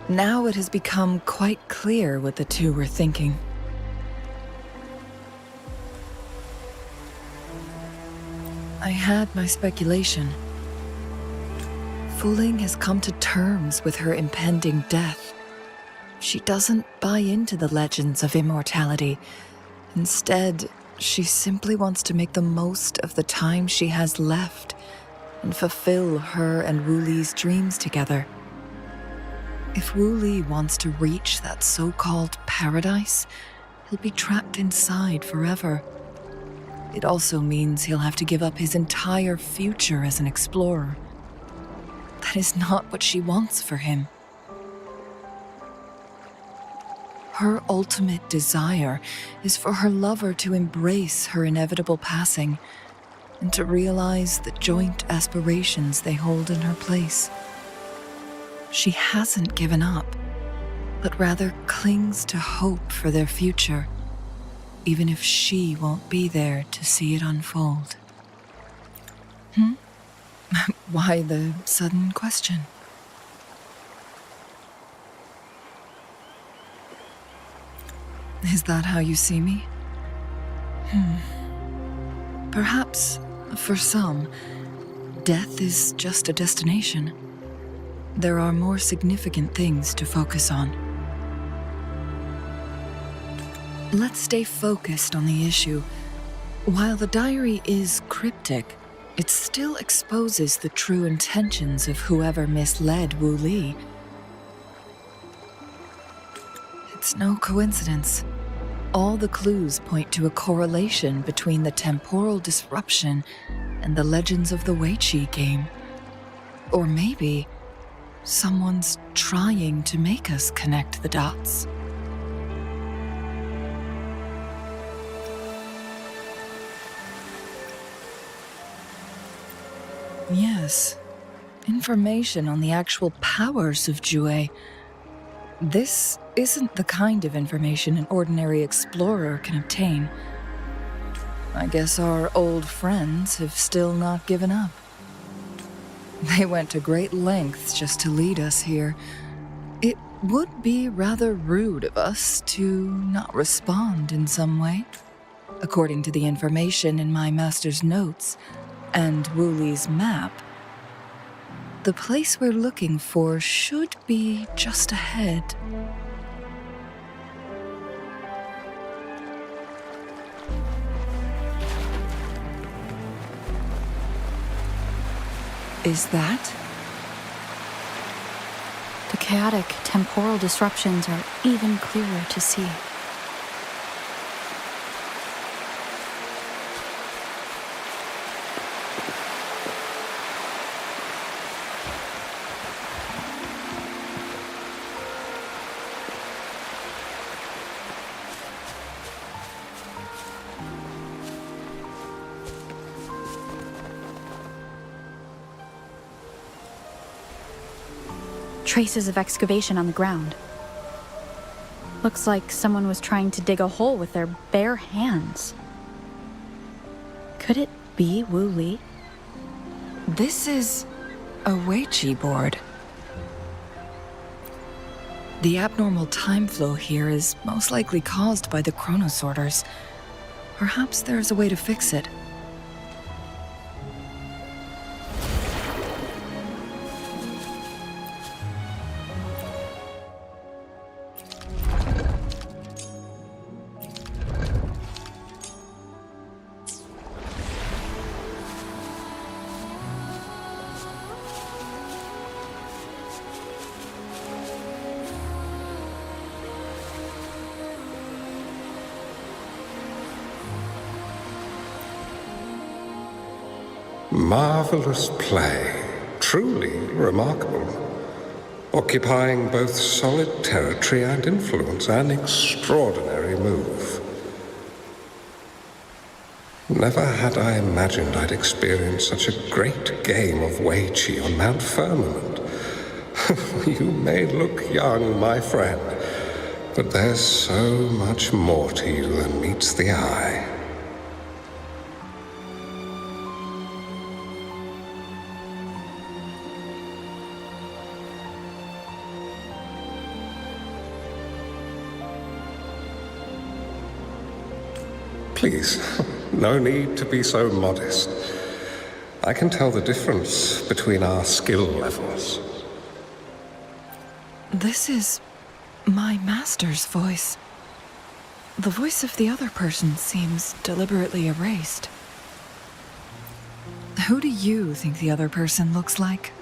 Now it has become quite clear what the two were thinking. I had my speculation. Fu Ling has come to terms with her impending death. She doesn't buy into the legends of immortality. Instead, she simply wants to make the most of the time she has left and fulfill her and Wu Li's dreams together. If Wu Li wants to reach that so-called paradise, he'll be trapped inside forever. It also means he'll have to give up his entire future as an explorer. That is not what she wants for him. Her ultimate desire is for her lover to embrace her inevitable passing and to realize the joint aspirations they hold in her place. She hasn't given up, but rather clings to hope for their future, even if she won't be there to see it unfold. Why the sudden question? Is that how you see me? Perhaps, for some, death is just a destination. There are more significant things to focus on. Let's stay focused on the issue. While the diary is cryptic, it still exposes the true intentions of whoever misled Wu Li. It's no coincidence. All the clues point to a correlation between the temporal disruption and the legends of the Weiqi game. Or maybe someone's trying to make us connect the dots. Yes, information on the actual powers of Jue. This isn't the kind of information an ordinary explorer can obtain. I guess our old friends have still not given up. They went to great lengths just to lead us here. It would be rather rude of us to not respond in some way. According to the information in my master's notes and Wu Li's map, the place we're looking for should be just ahead. Is that? The chaotic temporal disruptions are even clearer to see. Traces of excavation on the ground. Looks like someone was trying to dig a hole with their bare hands. Could it be Wu Li? This is a Weiqi board. The abnormal time flow here is most likely caused by the chronosorters. Perhaps there's a way to fix it. Marvelous play, truly remarkable. Occupying both solid territory and influence, an extraordinary move. Never had I imagined I'd experience such a great game of Weiqi on Mount Firmament. You may look young, my friend, but there's so much more to you than meets the eye. Please, no need to be so modest. I can tell the difference between our skill levels. This is my master's voice. The voice of the other person seems deliberately erased. Who do you think the other person looks like?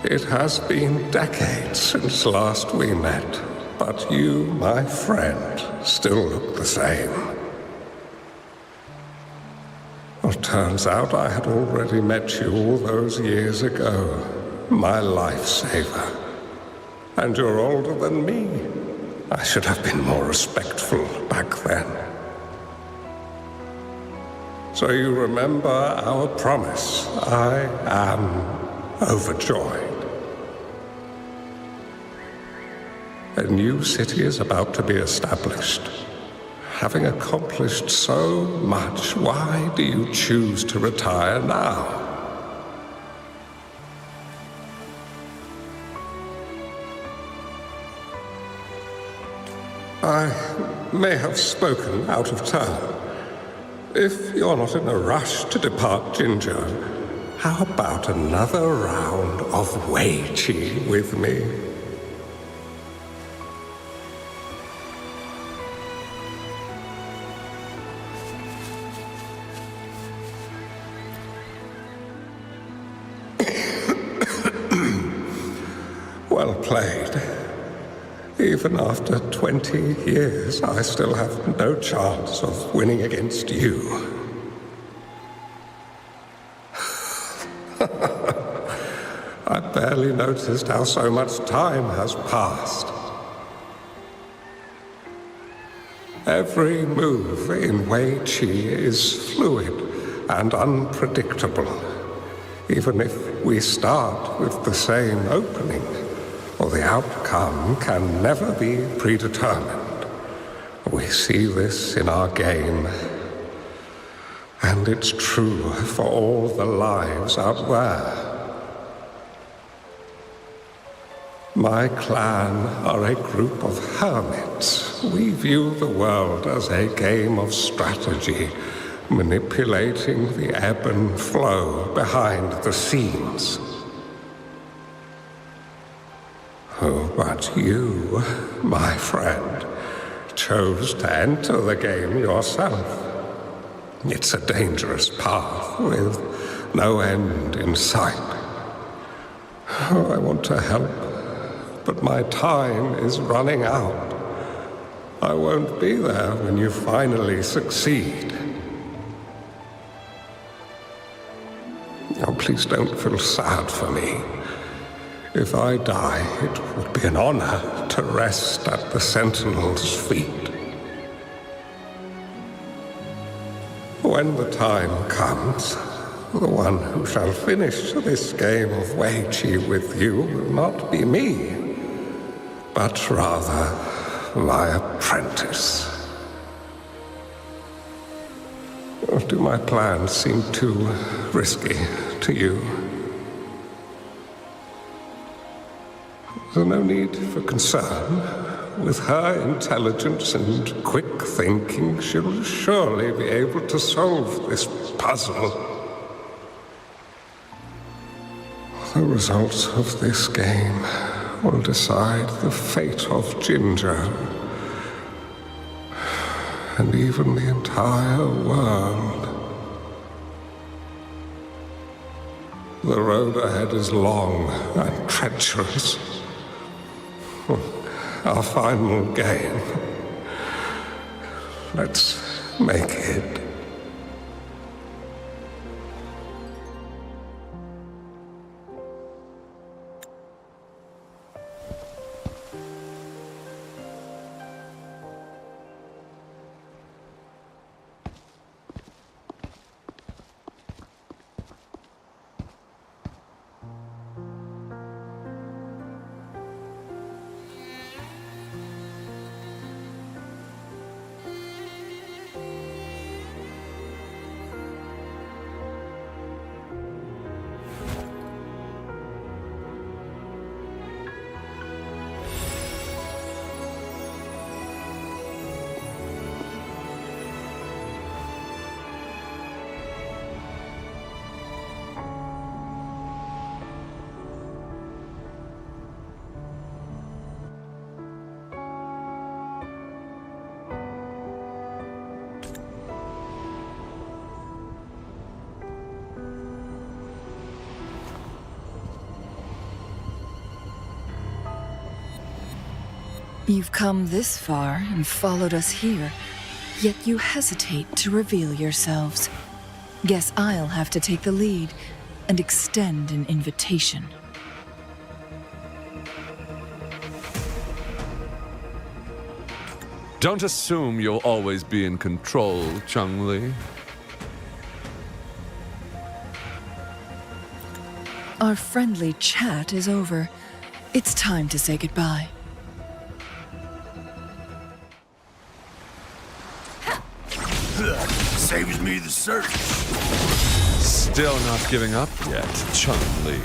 It has been decades since last we met, but you, my friend, still look the same. Well, turns out I had already met you all those years ago, my lifesaver. And you're older than me. I should have been more respectful back then. So you remember our promise. I am overjoyed. A new city is about to be established. Having accomplished so much, why do you choose to retire now? I may have spoken out of turn. If you're not in a rush to depart Jinzhou, how about another round of Wei Qi with me? Well played. Even after 20 years, I still have no chance of winning against you. I barely noticed how so much time has passed. Every move in Wei Qi is fluid and unpredictable. Even if we start with the same opening, or the outcome can never be predetermined. We see this in our game, and it's true for all the lives out there. My clan are a group of hermits. We view the world as a game of strategy, manipulating the ebb and flow behind the scenes. Oh, but you, my friend, chose to enter the game yourself. It's a dangerous path with no end in sight. Oh, I want to help, but my time is running out. I won't be there when you finally succeed. Oh, please don't feel sad for me. If I die, it would be an honor to rest at the Sentinel's feet. When the time comes, the one who shall finish this game of Wei Qi with you will not be me, but rather my apprentice. Or do my plans seem too risky to you? There's no need for concern. With her intelligence and quick thinking, she'll surely be able to solve this puzzle. The results of this game will decide the fate of Jinzhou, and even the entire world. The road ahead is long and treacherous. Our final game. Let's make it. You've come this far and followed us here, yet you hesitate to reveal yourselves. Guess I'll have to take the lead and extend an invitation. Don't assume you'll always be in control, Changli. Our friendly chat is over. It's time to say goodbye. Saves me the search. Still not giving up yet, Changli.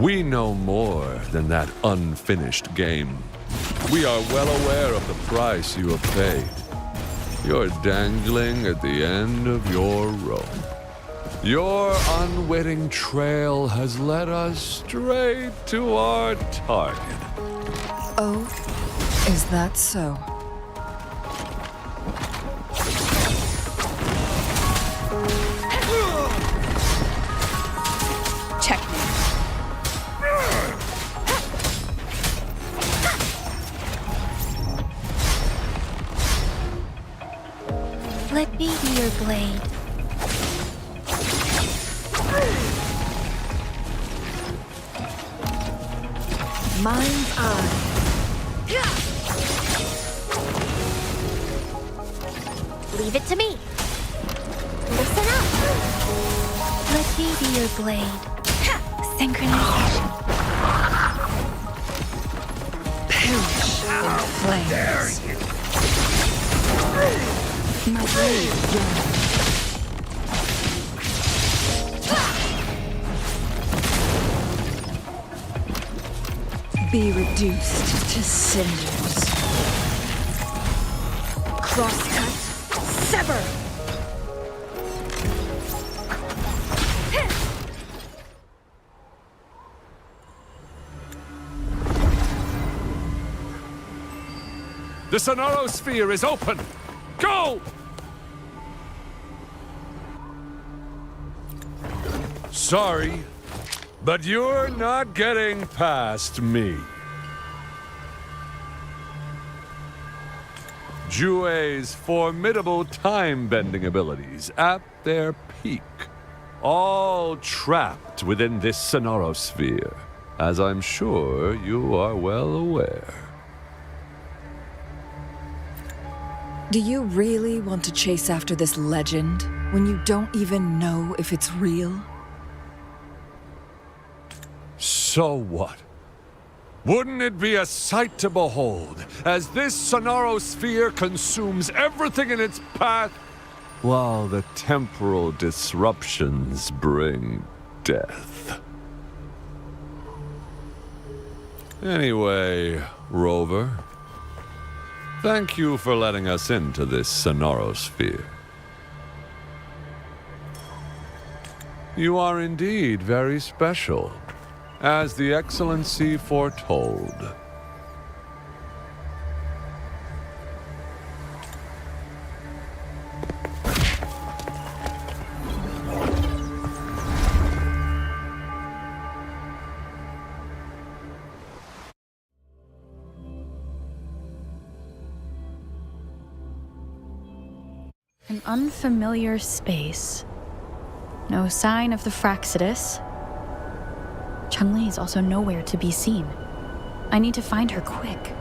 We know more than that unfinished game. We are well aware of the price you have paid. You're dangling at the end of your rope. Your unwitting trail has led us straight to our target. Oh, is that so? Checkmate. Let me be your blade. Mind's eye. Leave it to me. Listen up. Let me be your blade. Synchronization. Perish in flames. My blade yearns. Be reduced to cinders. Crosscut. Sever. The Sonoro Sphere is open! Go! Sorry, but you're not getting past me. Jue's formidable time-bending abilities at their peak, all trapped within this Sonoro Sphere, as I'm sure you are well aware. Do you really want to chase after this legend when you don't even know if it's real? So what? Wouldn't it be a sight to behold as this Sonoro Sphere consumes everything in its path, while the temporal disruptions bring death? Anyway, Rover, thank you for letting us into this Sonoro Sphere. You are indeed very special, as the Excellency foretold. An unfamiliar space. No sign of the Fraxidus. Changli is also nowhere to be seen. I need to find her quick.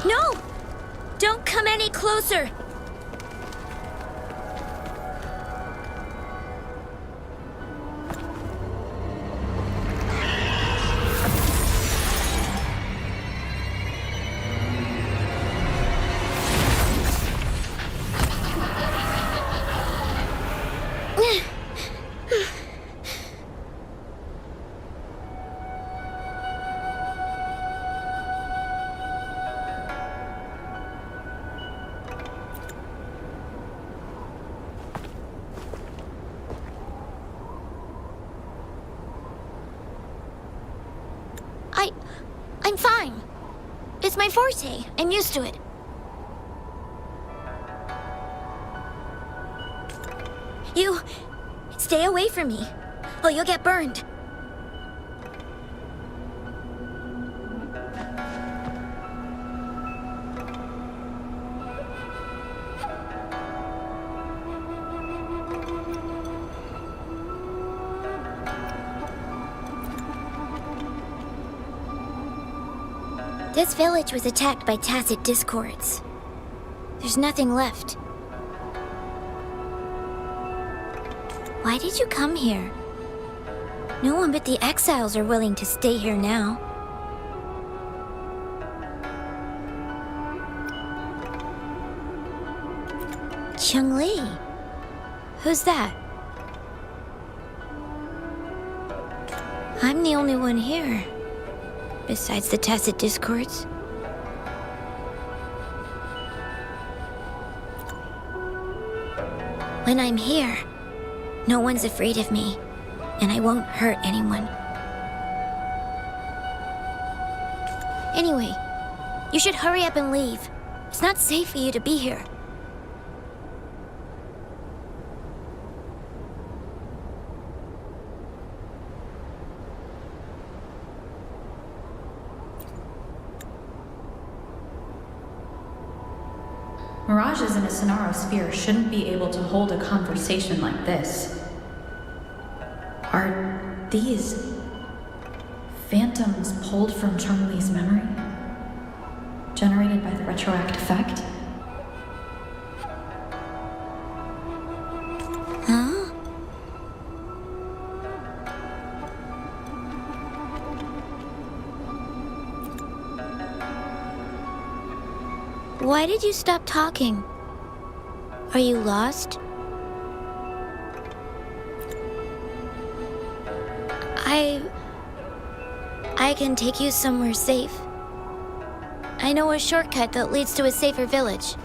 No! Don't come any closer! I'm fine. It's my forte. I'm used to it. You... stay away from me, or you'll get burned. This village was attacked by tacit discords. There's nothing left. Why did you come here? No one but the exiles are willing to stay here now. Changli? Who's that? I'm the only one here. Besides the tacit discords. When I'm here, no one's afraid of me, and I won't hurt anyone. Anyway, you should hurry up and leave. It's not safe for you to be here. Mirages in a Sonaro sphere shouldn't be able to hold a conversation like this. Are these phantoms pulled from Changli's memory? Generated by the retroact effect? Huh? Why did you stop talking? Are you lost? I can take you somewhere safe. I know a shortcut that leads to a safer village.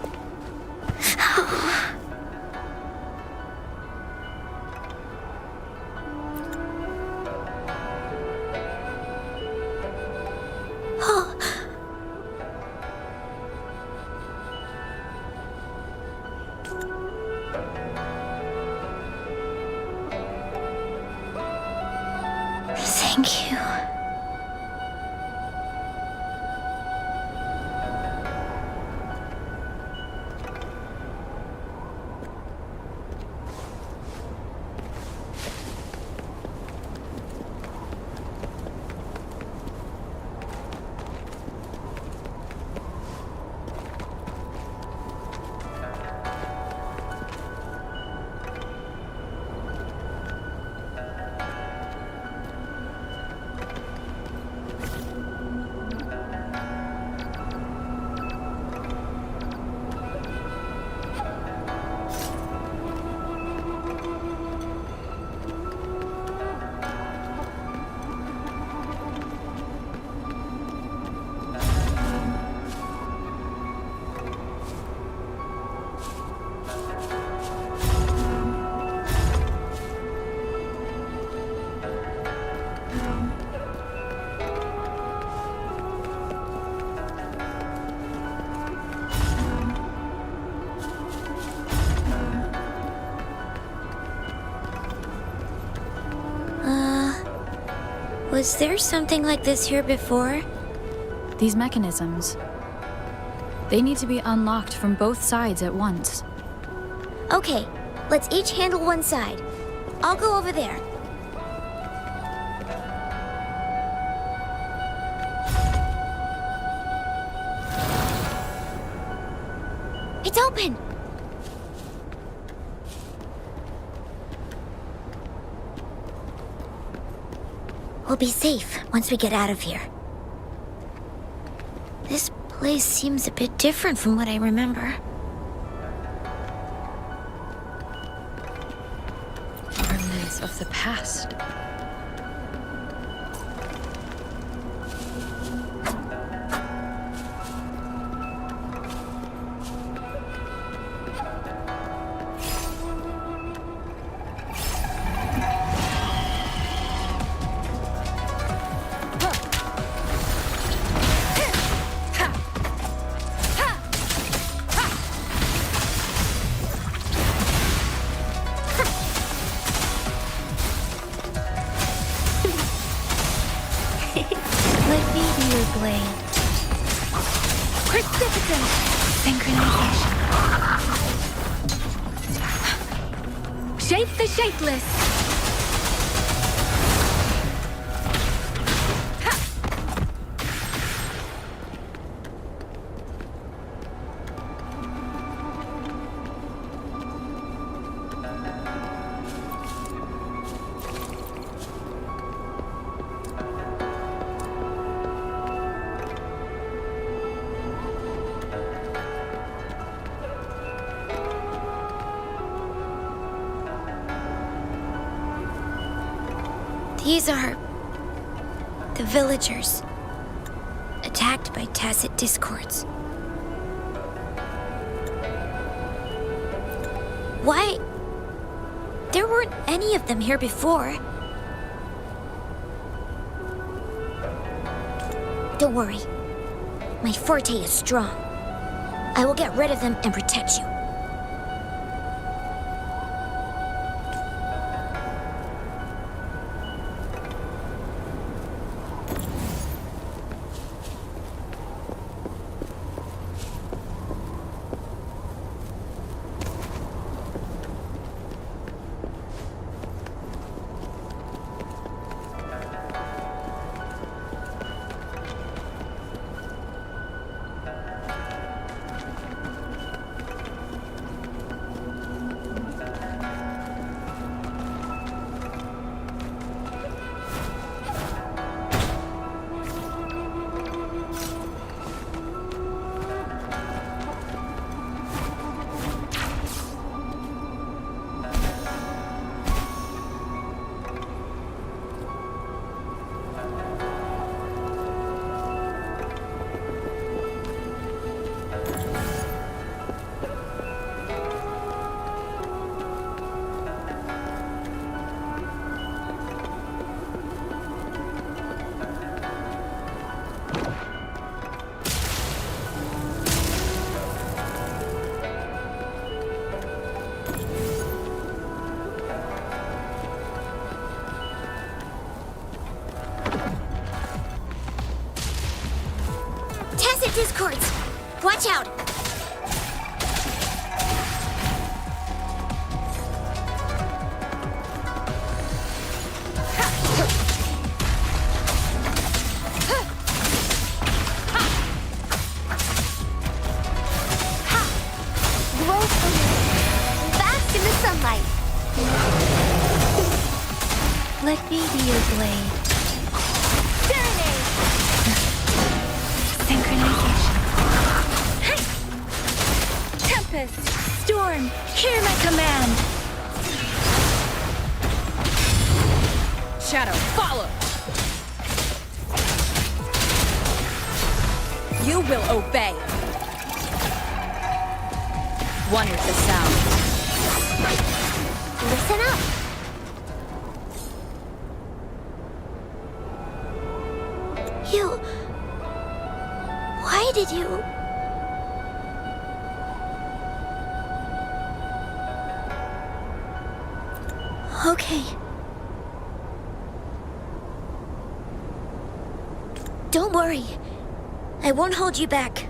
Thank you. Was there something like this here before? These mechanisms. They need to be unlocked from both sides at once. Okay, let's each handle one side. I'll go over there. It's open! We'll be safe once we get out of here. This place seems a bit different from what I remember. Remnants of the past. Let me be your blade. Precipitant! Synchronization. Shape the shapeless! These are the villagers, attacked by tacit discords. Why? There weren't any of them here before. Don't worry. My forte is strong. I will get rid of them and protect you. Discords! Watch out! Bask in the sunlight! Let me be your blade. Synchronization. Tempest! Storm! Hear my command! Shadow, follow! You will obey! One with the sound. Listen up! Why did you... Okay. Don't worry. I won't hold you back.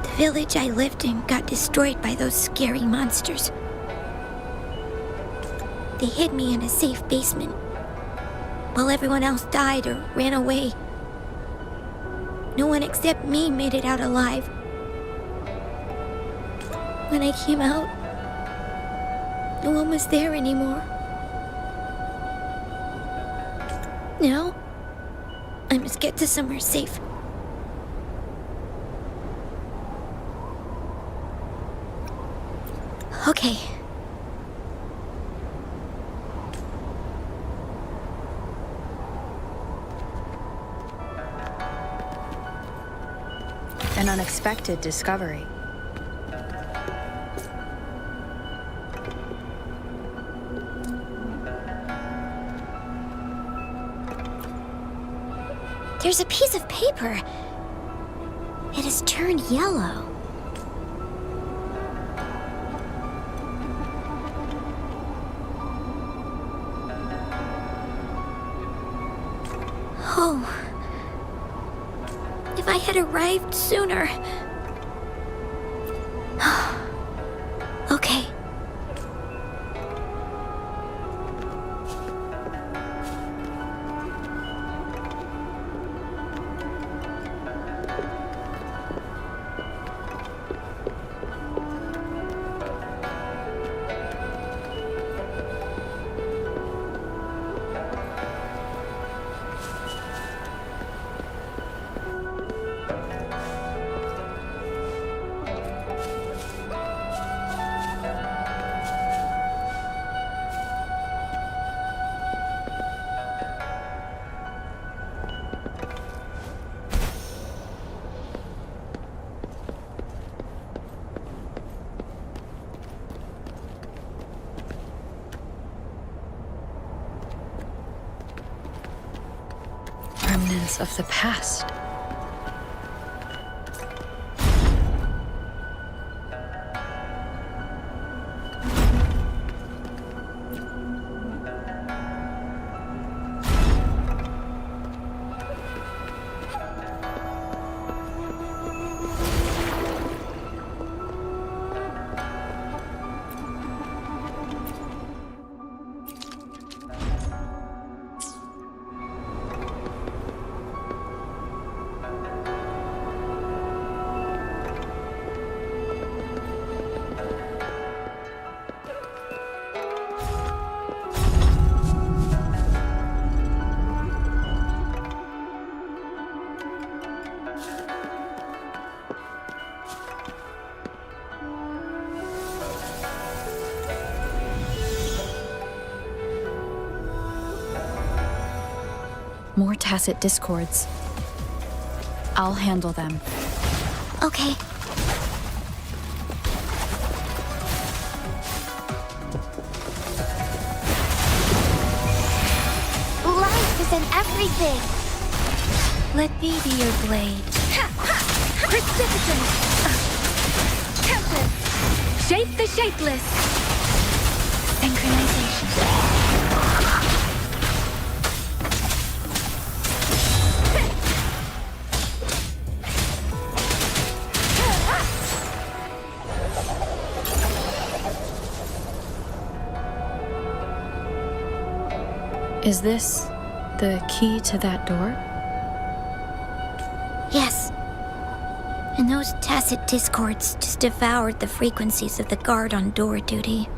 The village I lived in got destroyed by those scary monsters. They hid me in a safe basement, while everyone else died or ran away. No one except me made it out alive. When I came out, no one was there anymore. Now, I must get to somewhere safe. Okay. An unexpected discovery. There's a piece of paper. It has turned yellow. Oh. If I had arrived sooner. Okay. Remnants of the past. More tacit discords. I'll handle them. Okay. Life is in everything. Let me be your blade. Precipitant. Tempest. Shape the shapeless. Synchronization. Is this the key to that door? Yes. And those tacit discords just devoured the frequencies of the guard on door duty.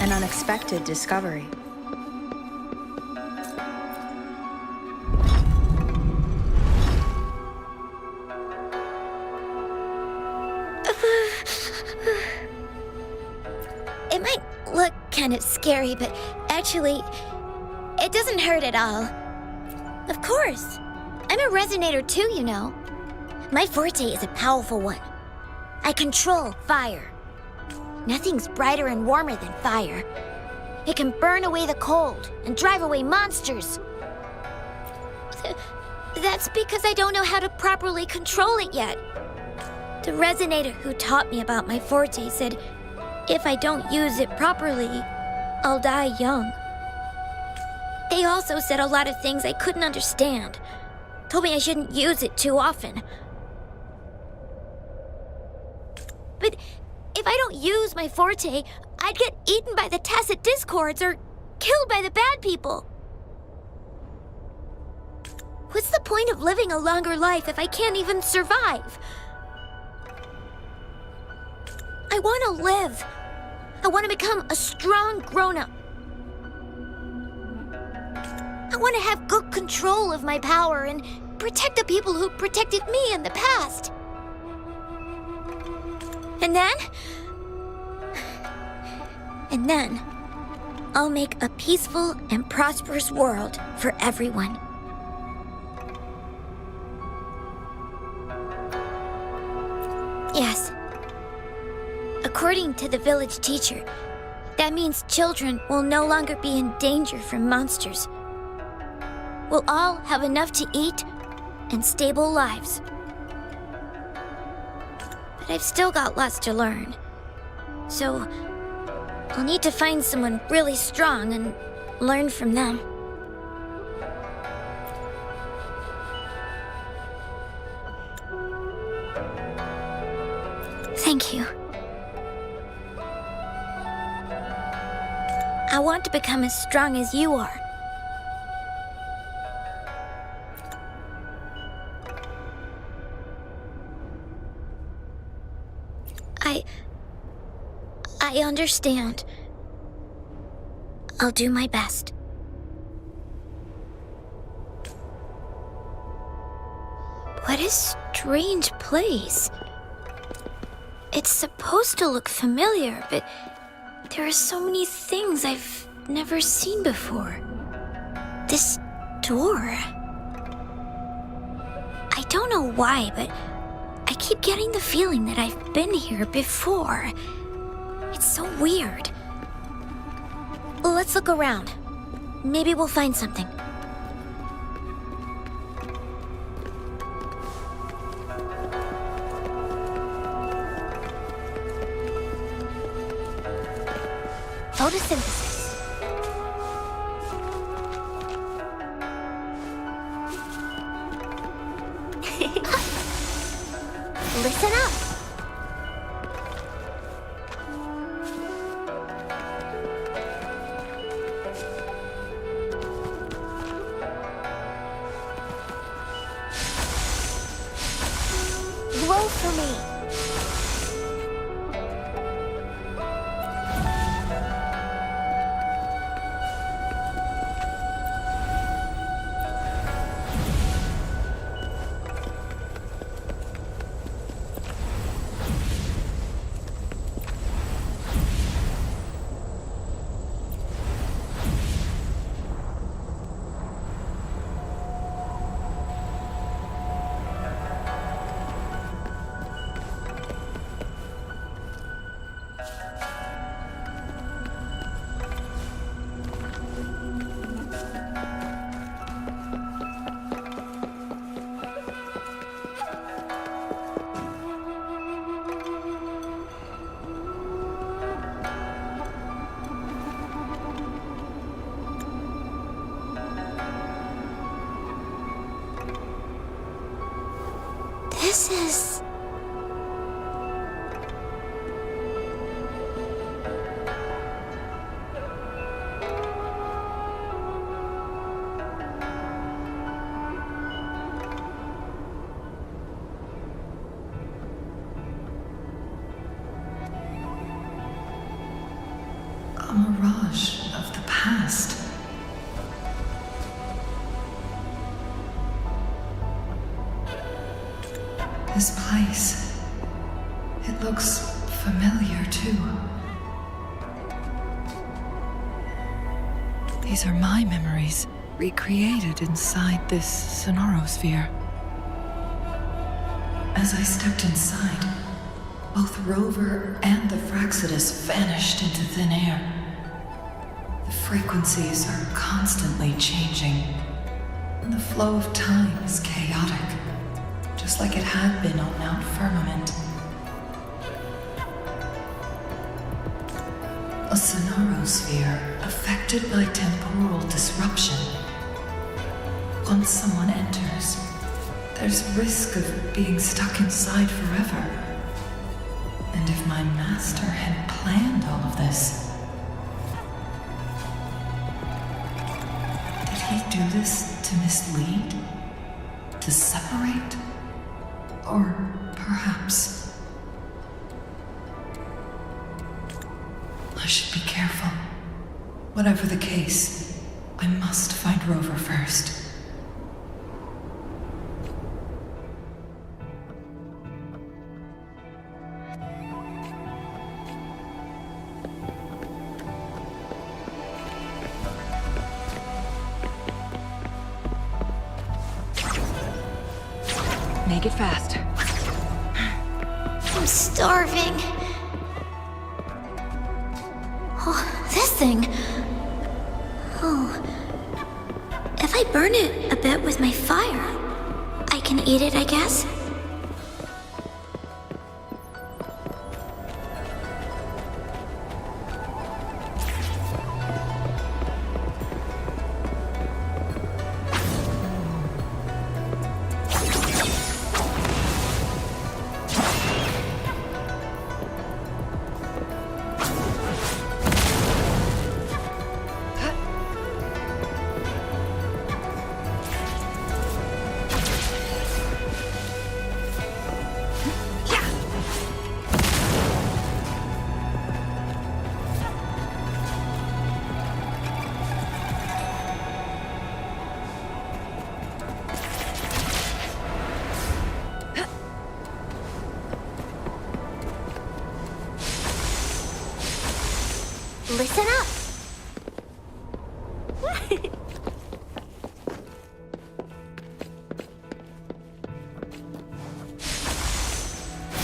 An unexpected discovery. It might look kind of scary, but actually, it doesn't hurt at all. Of course. I'm a resonator too, you know. My forte is a powerful one. I control fire. Nothing's brighter and warmer than fire. It can burn away the cold and drive away monsters. That's because I don't know how to properly control it yet. The resonator who taught me about my forte said if I don't use it properly, I'll die young. They also said a lot of things I couldn't understand. Told me I shouldn't use it too often. But if I don't use my forte, I'd get eaten by the tacit discords or killed by the bad people. What's the point of living a longer life if I can't even survive? I want to live. I want to become a strong grown-up. I want to have good control of my power and protect the people who protected me in the past. And then, I'll make a peaceful and prosperous world for everyone. Yes. According to the village teacher, that means children will no longer be in danger from monsters. We'll all have enough to eat and stable lives. But I've still got lots to learn. So, I'll need to find someone really strong and learn from them. Thank you. I want to become as strong as you are. I understand. I'll do my best. What a strange place. It's supposed to look familiar, but there are so many things I've never seen before. This door. I don't know why, but I keep getting the feeling that I've been here before. It's so weird. Let's look around. Maybe we'll find something. Photosynthesis. Listen up. Blow for me. This is... a mirage of the past. This place, it looks familiar too. These are my memories, recreated inside this sonorosphere. As I stepped inside, both Rover and the Fraxidus vanished into thin air. The frequencies are constantly changing. and the flow of time is chaotic, just like it had been on Mount Firmament. A sonarosphere affected by temporal disruption. Once someone enters, there's risk of being stuck inside forever. And if my master had planned all of this, did he do this to mislead? To separate? Or perhaps I should be careful. Whatever the case, I must find Rover first. Make it fast. I'm starving. Oh, this thing. Oh. If I burn it a bit with my fire, I can eat it, I guess? Listen up.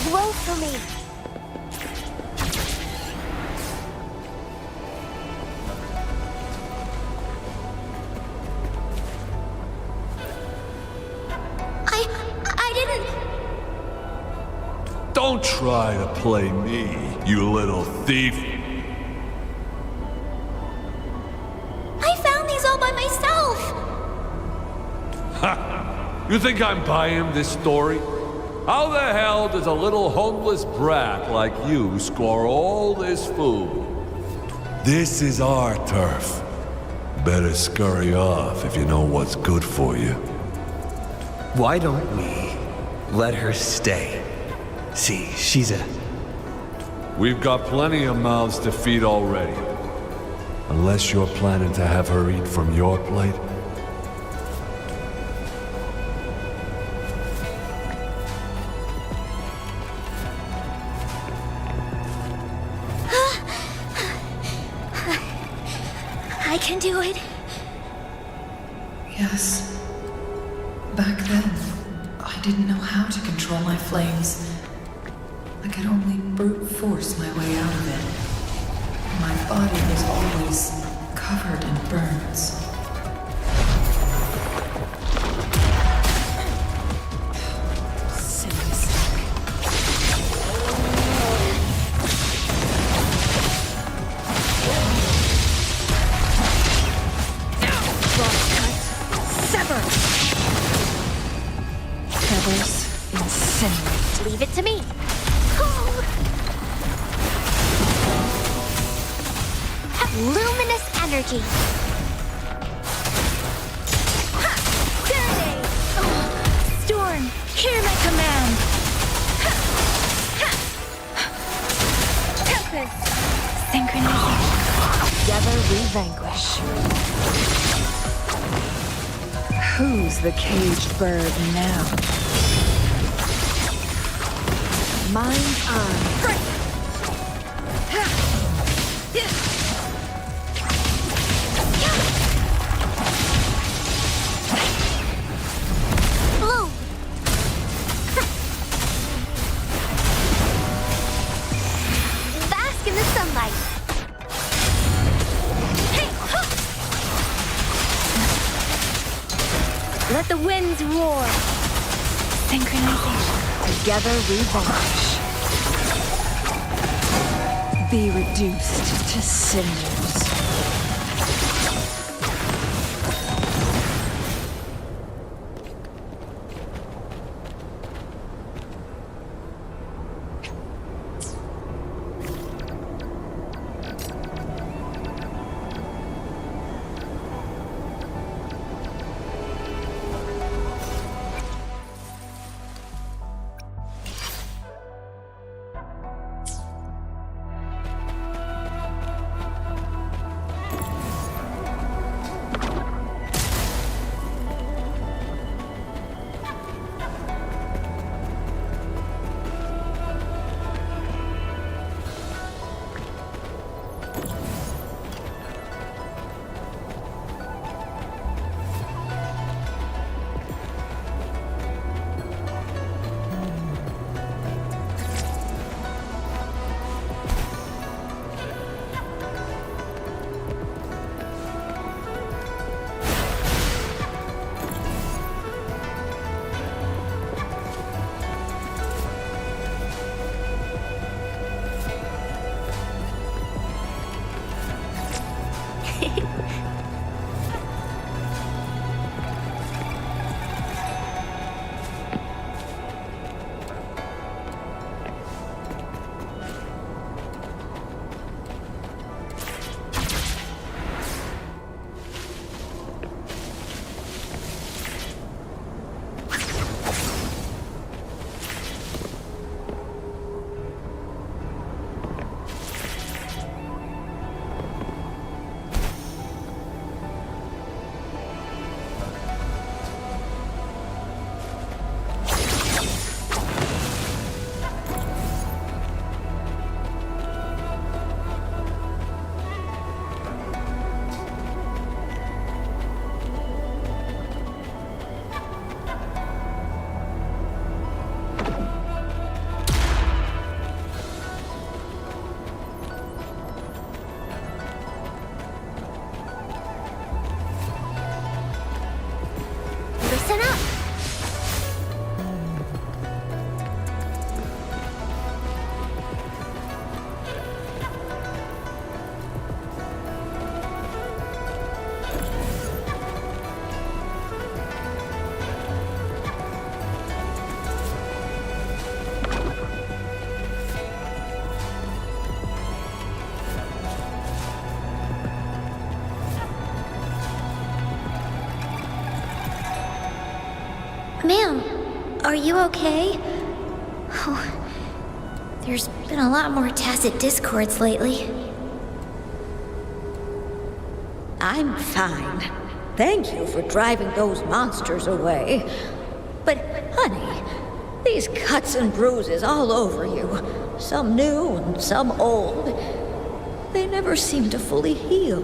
Blow for me. I didn't. Don't try to play me, you little thief. You think I'm buying this story? How the hell does a little homeless brat like you score all this food? This is our turf. Better scurry off if you know what's good for you. Why don't we let her stay? See, she's a... We've got plenty of mouths to feed already. Unless you're planning to have her eat from your plate. I can do it. Yes. Back then, I didn't know how to control my flames. I could only brute force my way out of it. My body was always covered in burns. Leave it to me. Have luminous energy. Storm, hear my command. Tempest, synchronization. Together we vanquish. Who's the caged bird now? Mine's on. Break! Blue. Bask in the sunlight. Hey, Let the winds roar. Synchronization. Together we vanish. Be reduced to cinders. Listen up. Ma'am, are you okay? Oh, there's been a lot more tacit discords lately. I'm fine. Thank you for driving those monsters away. But, honey, these cuts and bruises all over you, some new and some old, they never seem to fully heal.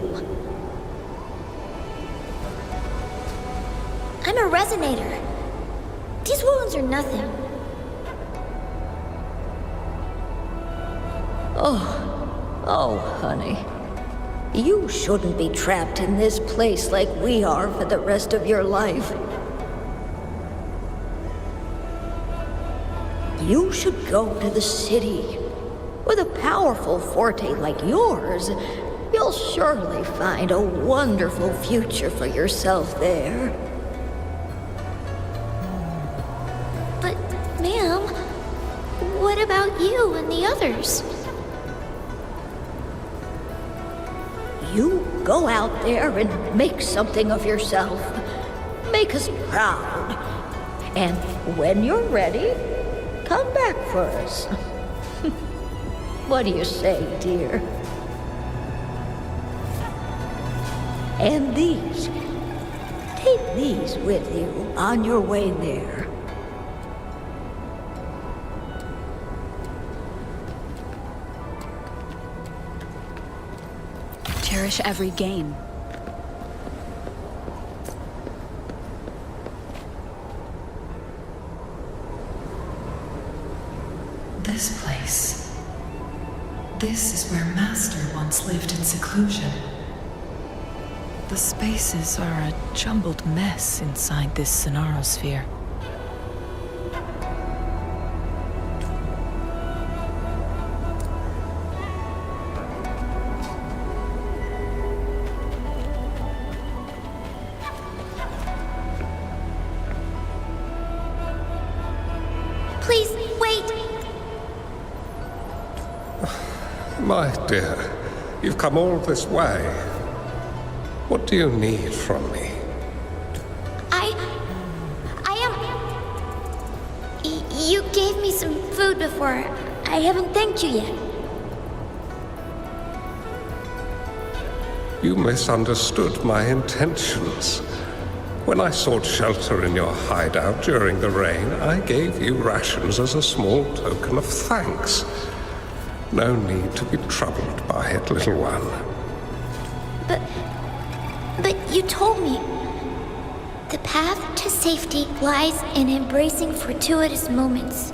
I'm a resonator. These wounds are nothing. Oh, honey. You shouldn't be trapped in this place like we are for the rest of your life. You should go to the city. With a powerful forte like yours, you'll surely find a wonderful future for yourself there. But, ma'am, what about you and the others? You go out there and make something of yourself. Make us proud. And when you're ready, come back for us. What do you say, dear? And these. Take these with you on your way there. Cherish every gain. This place. This is where Master once lived in seclusion. The spaces are a jumbled mess inside this Sonarosphere. Please, wait! My dear, you've come all this way. What do you need from me? You gave me some food before. I haven't thanked you yet. You misunderstood my intentions. When I sought shelter in your hideout during the rain, I gave you rations as a small token of thanks. No need to be troubled by it, little one. But you told me the path to safety lies in embracing fortuitous moments.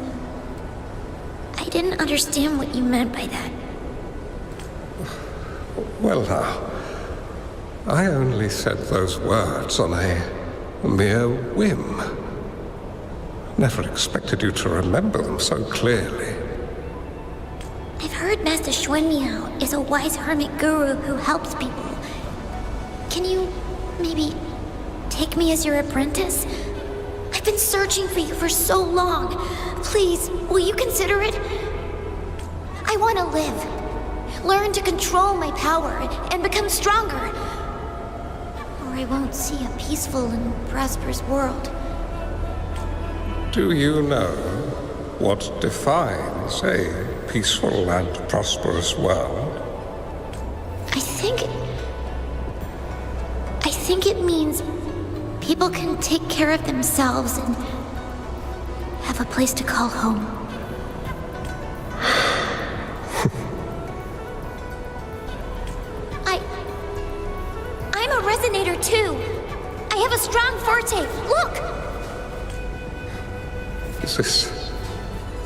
I didn't understand what you meant by that. Well now, I only said those words on a mere whim. Never expected you to remember them so clearly. I've heard Master Xuanmiao is a wise hermit guru who helps people. Can you maybe take me as your apprentice? I've been searching for you for so long. Please, will you consider it? I want to live. Learn to control my power and become stronger. Or I won't see a peaceful and prosperous world. Do you know what defines a peaceful and prosperous world? I think it means people can take care of themselves and have a place to call home. I'm a resonator too. I have a strong forte. Look! Is this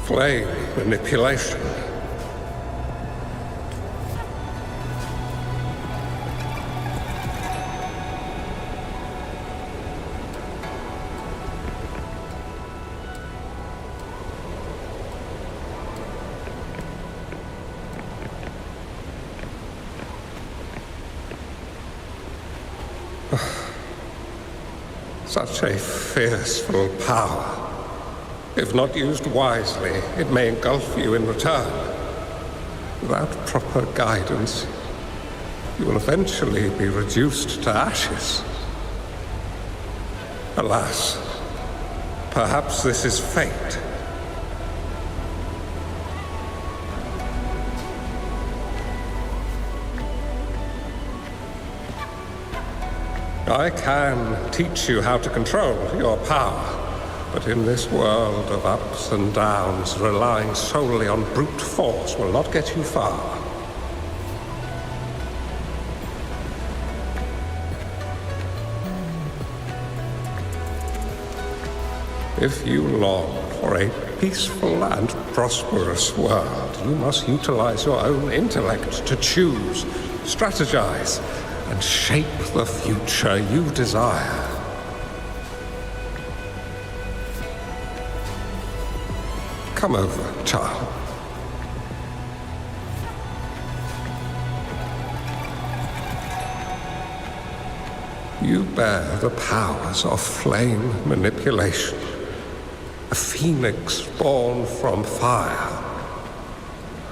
flame manipulation? Such a fearful power. If not used wisely, it may engulf you in return. Without proper guidance, you will eventually be reduced to ashes. Alas, perhaps this is fate. I can teach you how to control your power, but in this world of ups and downs, relying solely on brute force will not get you far. If you long for a peaceful and prosperous world, you must utilize your own intellect to choose, strategize, and shape the future you desire. Come over, child. You bear the powers of flame manipulation, a phoenix born from fire,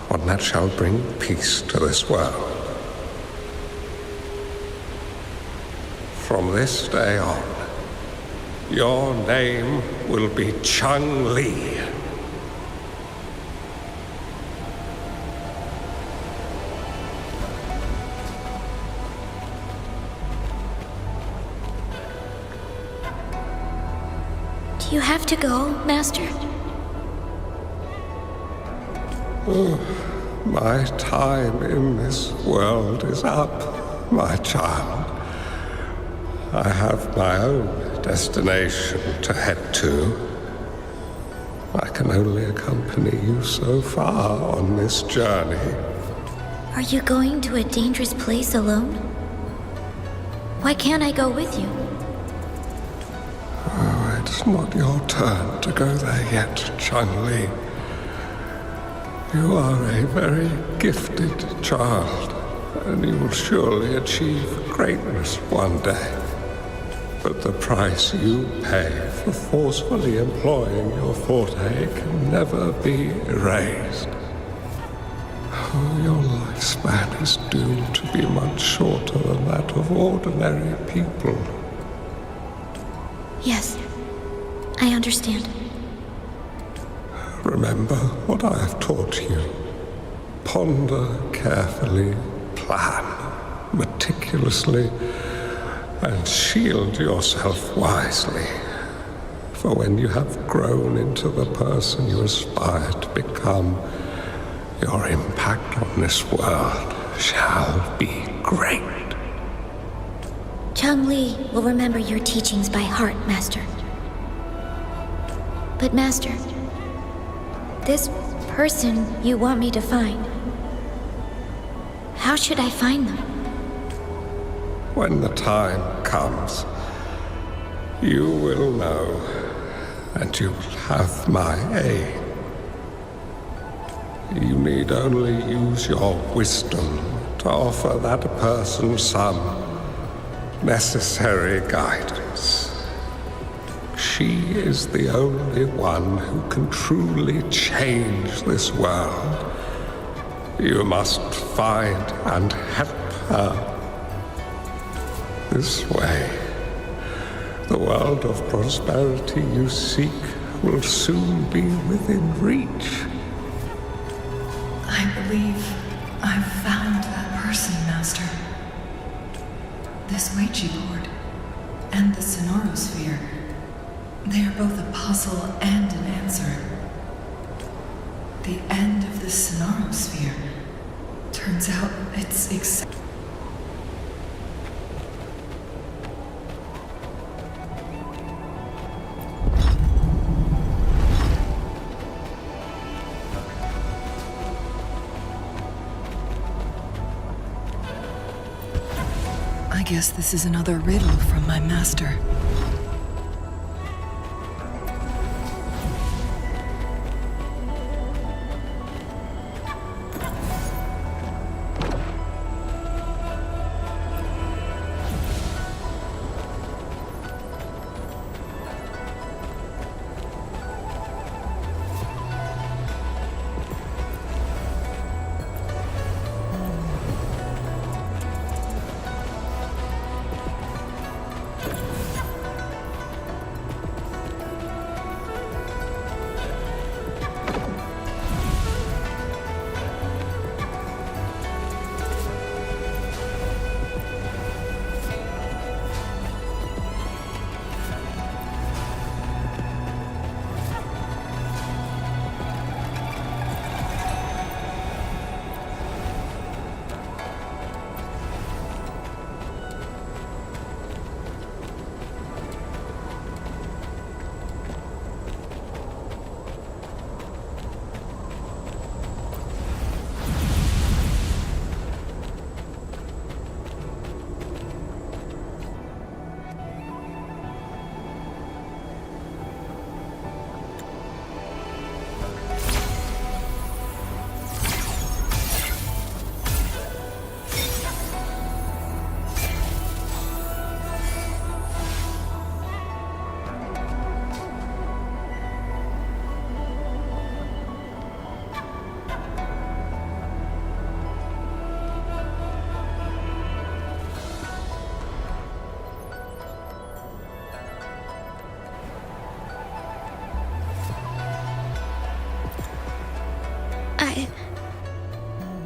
one that shall bring peace to this world. From this day on, your name will be Changli. Do you have to go, Master? My time in this world is up, my child. I have my own destination to head to. I can only accompany you so far on this journey. Are you going to a dangerous place alone? Why can't I go with you? Oh, it's not your turn to go there yet, Changli. You are a very gifted child, and you will surely achieve greatness one day. But the price you pay for forcefully employing your forte can never be erased. Oh, your lifespan is doomed to be much shorter than that of ordinary people. Yes, I understand. Remember what I have taught you. Ponder carefully, plan meticulously, and shield yourself wisely. For when you have grown into the person you aspire to become, your impact on this world shall be great. Changli will remember your teachings by heart, Master. But Master, this person you want me to find, how should I find them? When the time comes, you will know, and you will have my aid. You need only use your wisdom to offer that person some necessary guidance. She is the only one who can truly change this world. You must find and help her. This way, the world of prosperity you seek will soon be within reach. I believe I've found that person, Master. This Ouija board and the Sonorosphere, they are both a puzzle and an answer. The end of the Sonorosphere turns out it's exactly. I guess this is another riddle from my master.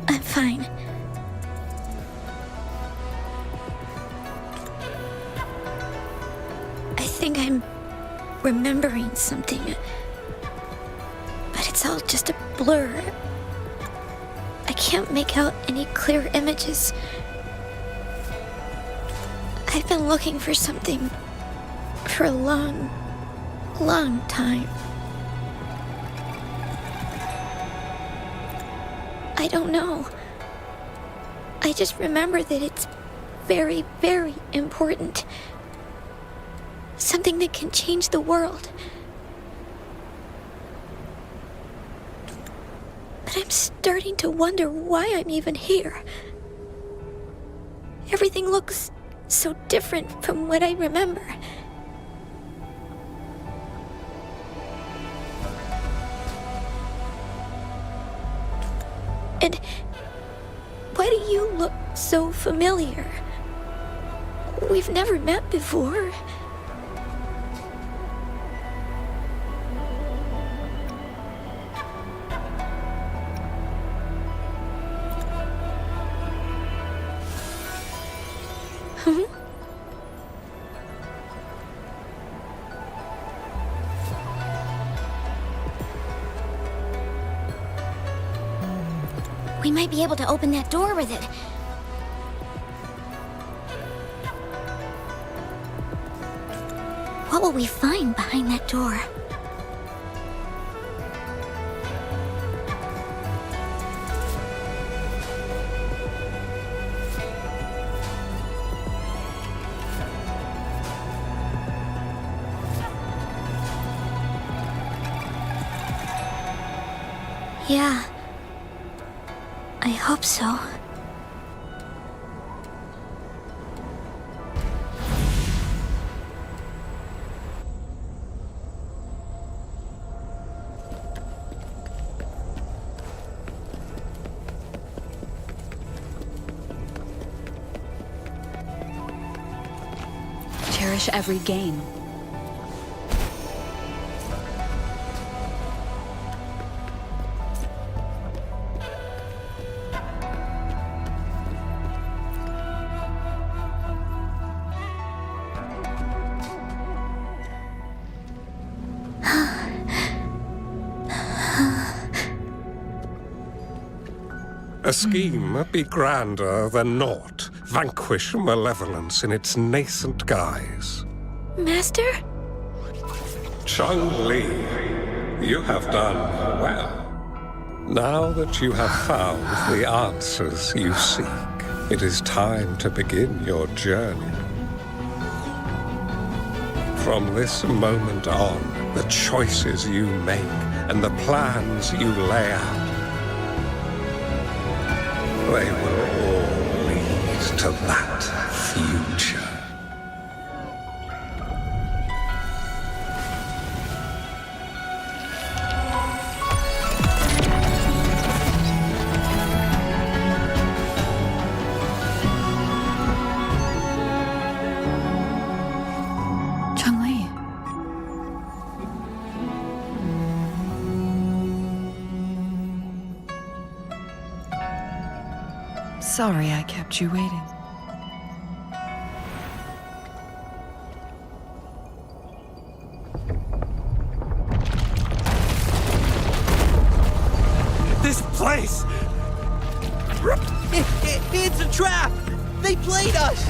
I'm fine. I think I'm remembering something, but it's all just a blur. I can't make out any clear images. I've been looking for something for a long time. I don't know. I just remember that it's very, very important. Something that can change the world. But I'm starting to wonder why I'm even here. Everything looks so different from what I remember. And why do you look so familiar? We've never met before. We might be able to open that door with it. What will we find behind that door? Yeah. I hope so. Cherish every game. A scheme be grander than naught. Vanquish malevolence in its nascent guise. Master? Changli, you have done well. Now that you have found the answers you seek, it is time to begin your journey. From this moment on, the choices you make and the plans you lay out, they will all lead to that future. Changli. Sorry I kept you waiting. This place! It's a trap! They played us!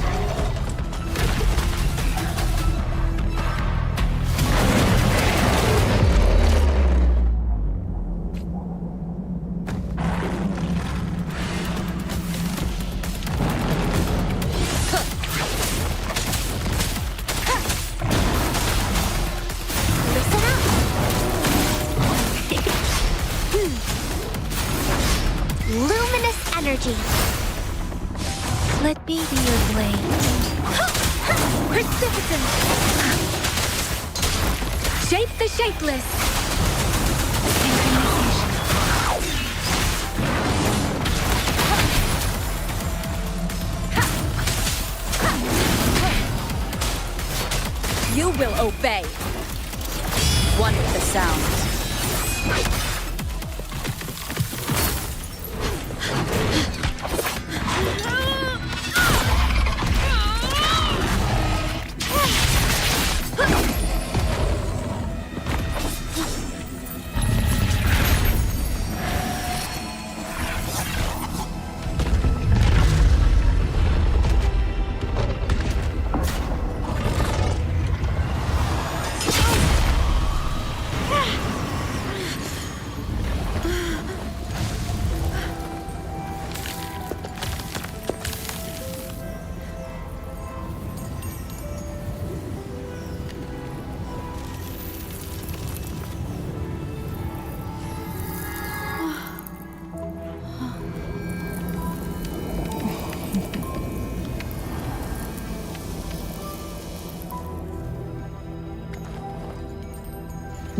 Luminous energy. Let me be your blade. Precipitant. Shape the shapeless. You will obey. One with the sound.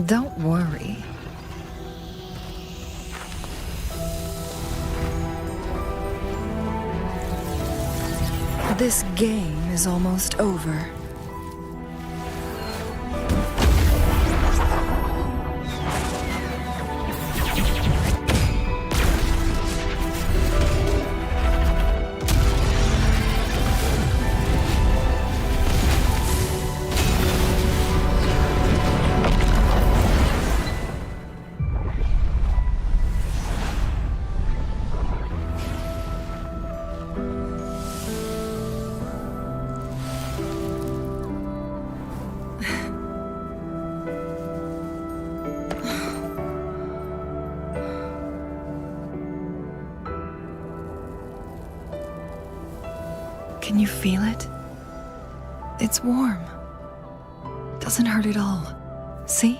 Don't worry. This game is almost over. Can you feel it? It's warm. Doesn't hurt at all. See?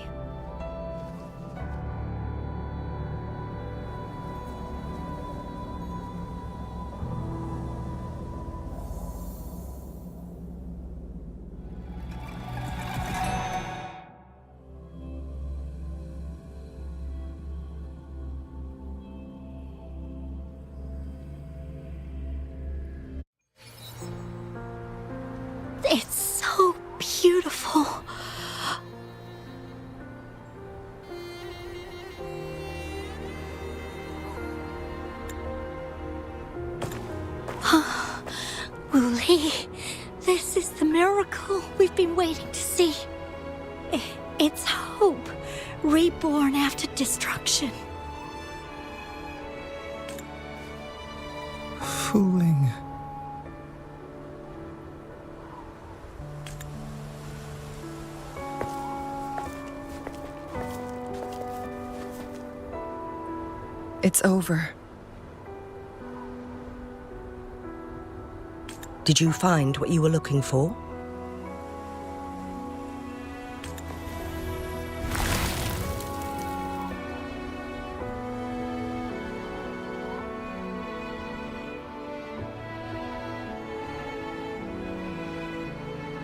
It's so beautiful. Wooly, this is the miracle we've been waiting to see. It's hope, reborn after destruction. Fooling. It's over. Did you find what you were looking for?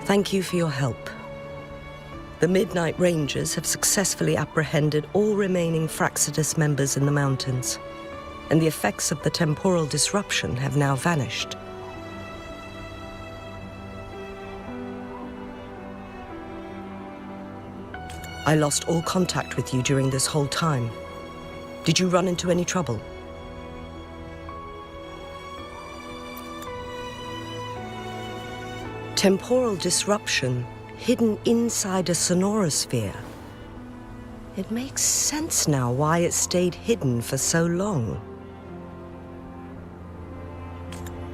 Thank you for your help. The Midnight Rangers have successfully apprehended all remaining Fraxidus members in the mountains, and the effects of the temporal disruption have now vanished. I lost all contact with you during this whole time. Did you run into any trouble? Temporal disruption hidden inside a sonorosphere. It makes sense now why it stayed hidden for so long.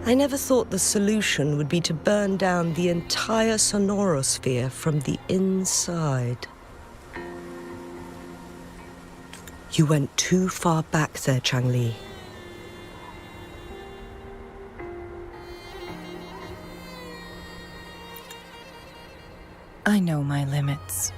I never thought the solution would be to burn down the entire sonorosphere from the inside. You went too far back there, Changli. I know my limits.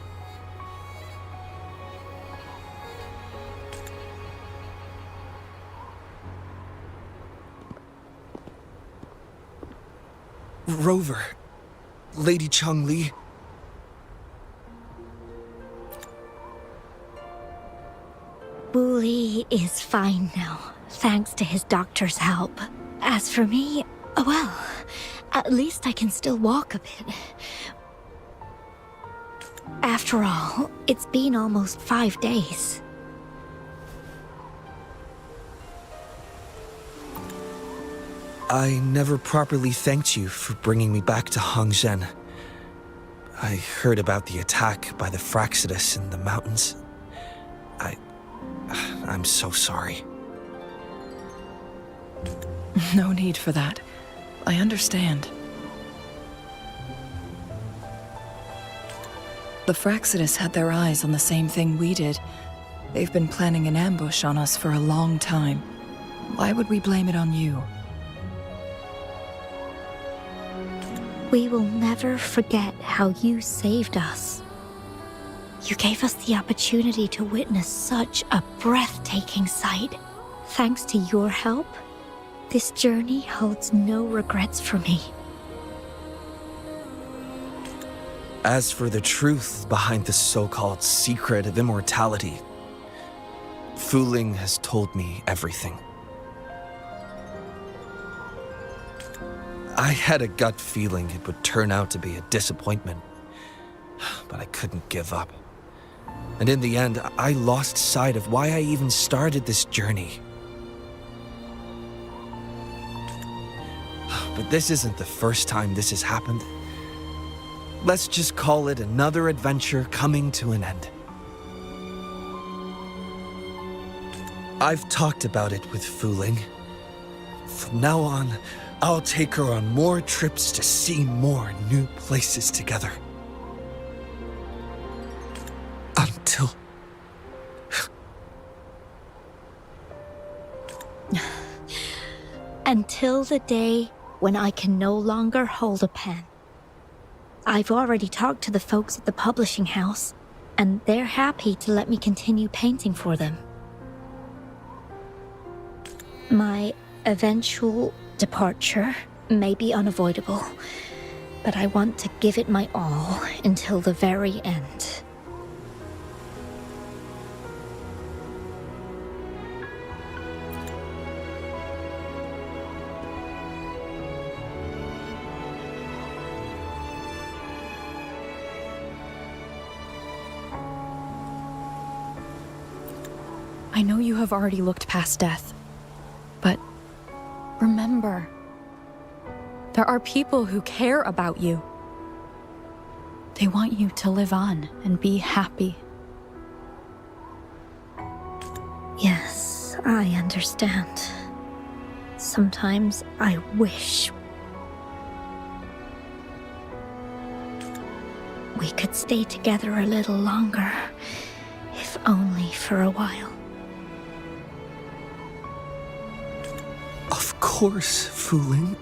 Rover. Lady Changli. Wooly is fine now, thanks to his doctor's help. As for me, well, at least I can still walk a bit. After all, it's been almost 5 days. I never properly thanked you for bringing me back to Hongzhen. I heard about the attack by the Fraxidus in the mountains. I'm so sorry. No need for that. I understand. The Fraxidus had their eyes on the same thing we did. They've been planning an ambush on us for a long time. Why would we blame it on you? We will never forget how you saved us. You gave us the opportunity to witness such a breathtaking sight. Thanks to your help, this journey holds no regrets for me. As for the truth behind the so-called secret of immortality, Fu Ling has told me everything. I had a gut feeling it would turn out to be a disappointment, but I couldn't give up. And in the end, I lost sight of why I even started this journey. But this isn't the first time this has happened. Let's just call it another adventure coming to an end. I've talked about it with Fu Ling. From now on, I'll take her on more trips to see more new places together. Until... Until the day when I can no longer hold a pen. I've already talked to the folks at the publishing house, and they're happy to let me continue painting for them. My eventual departure may be unavoidable, but I want to give it my all until the very end. I know you have already looked past death, but remember, there are people who care about you. They want you to live on and be happy. Yes, I understand. Sometimes I wish we could stay together a little longer, if only for a while. Of course, Fu Ling.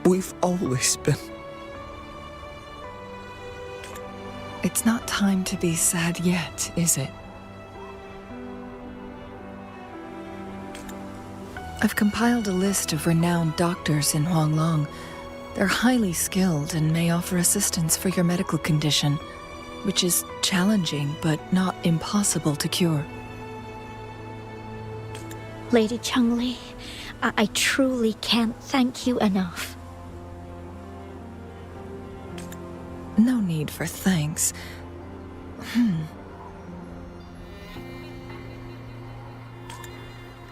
We've always been... It's not time to be sad yet, is it? I've compiled a list of renowned doctors in Huanglong. They're highly skilled and may offer assistance for your medical condition, which is challenging but not impossible to cure. Lady Changli, I truly can't thank you enough. No need for thanks.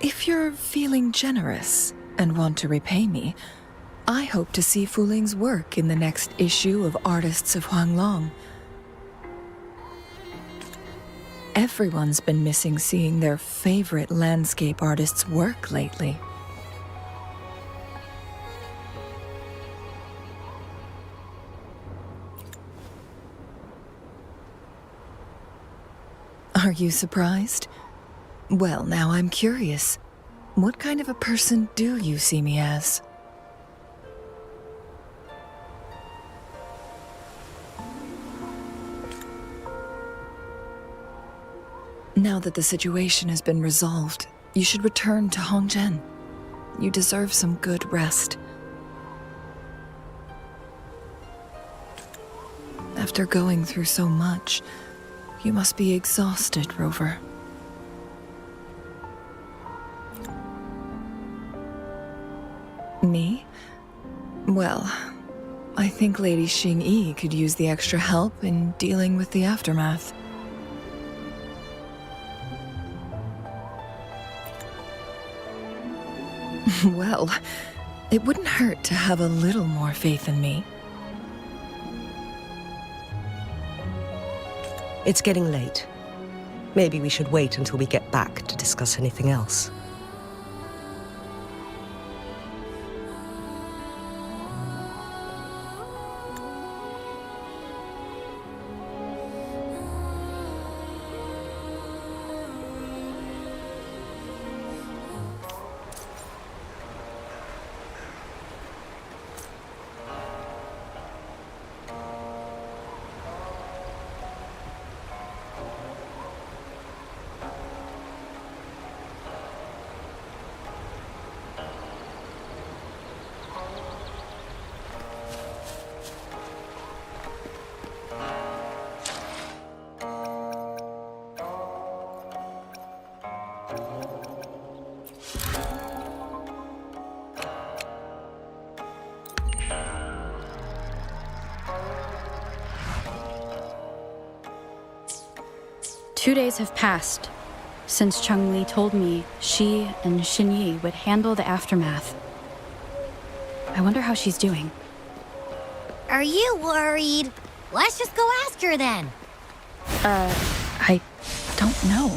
If you're feeling generous and want to repay me, I hope to see Fu Ling's work in the next issue of Artists of Huanglong. Everyone's been missing seeing their favorite landscape artists work lately. Are you surprised? Well, now I'm curious. What kind of a person do you see me as? Now that the situation has been resolved, you should return to Hongzhen. You deserve some good rest. After going through so much, you must be exhausted, Rover. Me? Well, I think Lady Xing-Yi could use the extra help in dealing with the aftermath. Well, it wouldn't hurt to have a little more faith in me. It's getting late. Maybe we should wait until we get back to discuss anything else. 2 days have passed since Changli told me she and Xinyi would handle the aftermath. I wonder how she's doing. Are you worried? Let's just go ask her then. I don't know.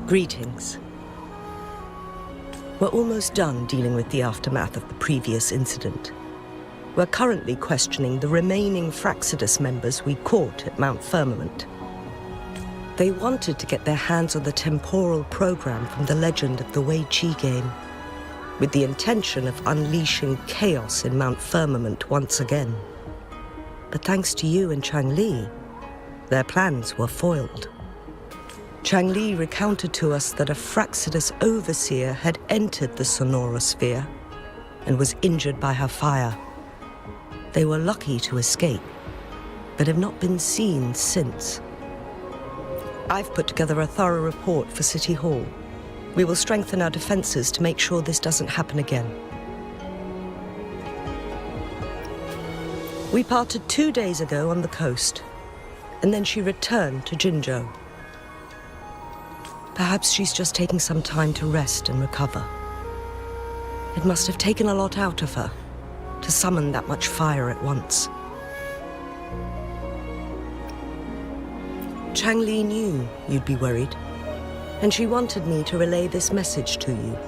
Greetings. We're almost done dealing with the aftermath of the previous incident. We're currently questioning the remaining Fraxidus members we caught at Mount Firmament. They wanted to get their hands on the temporal program from the legend of the Wei Qi game, with the intention of unleashing chaos in Mount Firmament once again. But thanks to you and Changli, their plans were foiled. Changli recounted to us that a Fraxidus overseer had entered the sonorosphere and was injured by her fire. They were lucky to escape, but have not been seen since. I've put together a thorough report for City Hall. We will strengthen our defenses to make sure this doesn't happen again. We parted 2 days ago on the coast, and then she returned to Jinzhou. Perhaps she's just taking some time to rest and recover. It must have taken a lot out of her to summon that much fire at once. Changli knew you'd be worried, and she wanted me to relay this message to you.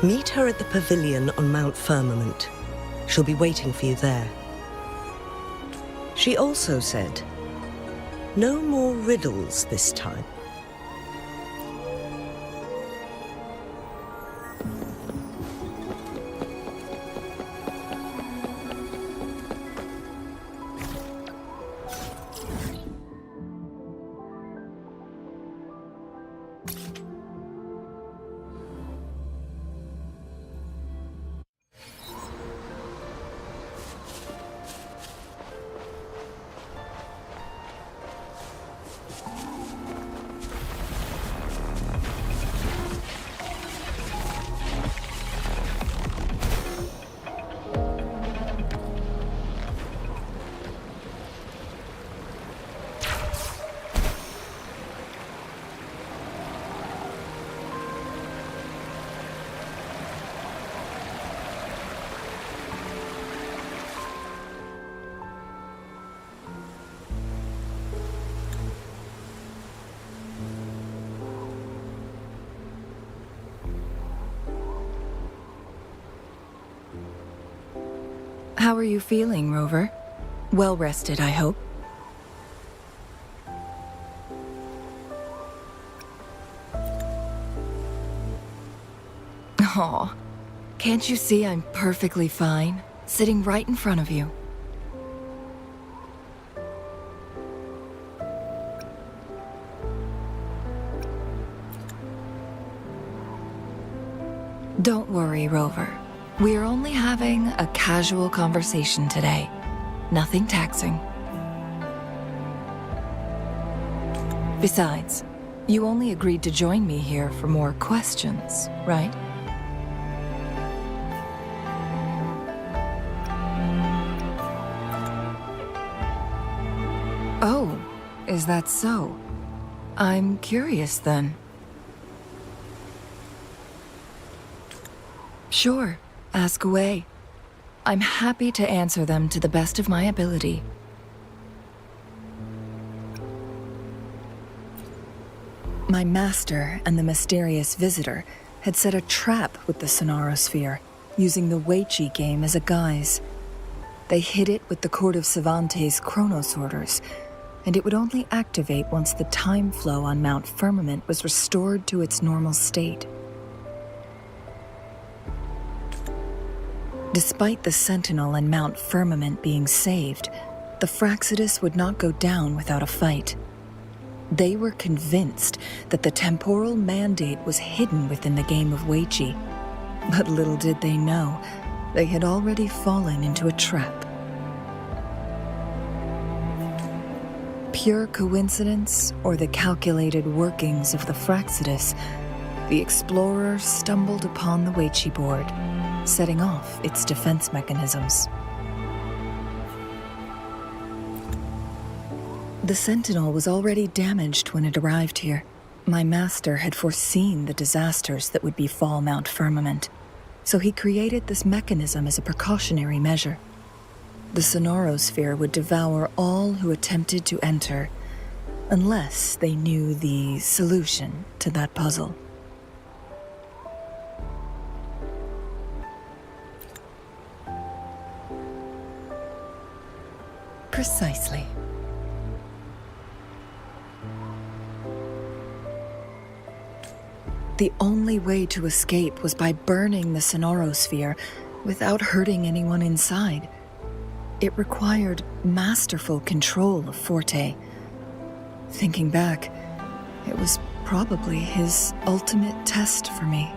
Meet her at the pavilion on Mount Firmament. She'll be waiting for you there. She also said, no more riddles this time. How are you feeling, Rover? Well rested, I hope. Aw, can't you see I'm perfectly fine, sitting right in front of you? Don't worry, Rover. We're only having a casual conversation today. Nothing taxing. Besides, you only agreed to join me here for more questions, right? Oh, is that so? I'm curious then. Sure. Ask away. I'm happy to answer them to the best of my ability. My master and the mysterious visitor had set a trap with the sonorosphere, using the Wei Qi game as a guise. They hid it with the Court of Savante's Chronos orders, and it would only activate once the time flow on Mount Firmament was restored to its normal state. Despite the Sentinel and Mount Firmament being saved, the Fraxidus would not go down without a fight. They were convinced that the temporal mandate was hidden within the game of Weiqi, but little did they know, they had already fallen into a trap. Pure coincidence or the calculated workings of the Fraxidus, the explorer stumbled upon the Weiqi board, setting off its defense mechanisms. The Sentinel was already damaged when it arrived here. My master had foreseen the disasters that would befall Mount Firmament, so he created this mechanism as a precautionary measure. The Sonorosphere would devour all who attempted to enter, unless they knew the solution to that puzzle. Precisely. The only way to escape was by burning the Sonorosphere without hurting anyone inside. It required masterful control of Forte. Thinking back, it was probably his ultimate test for me.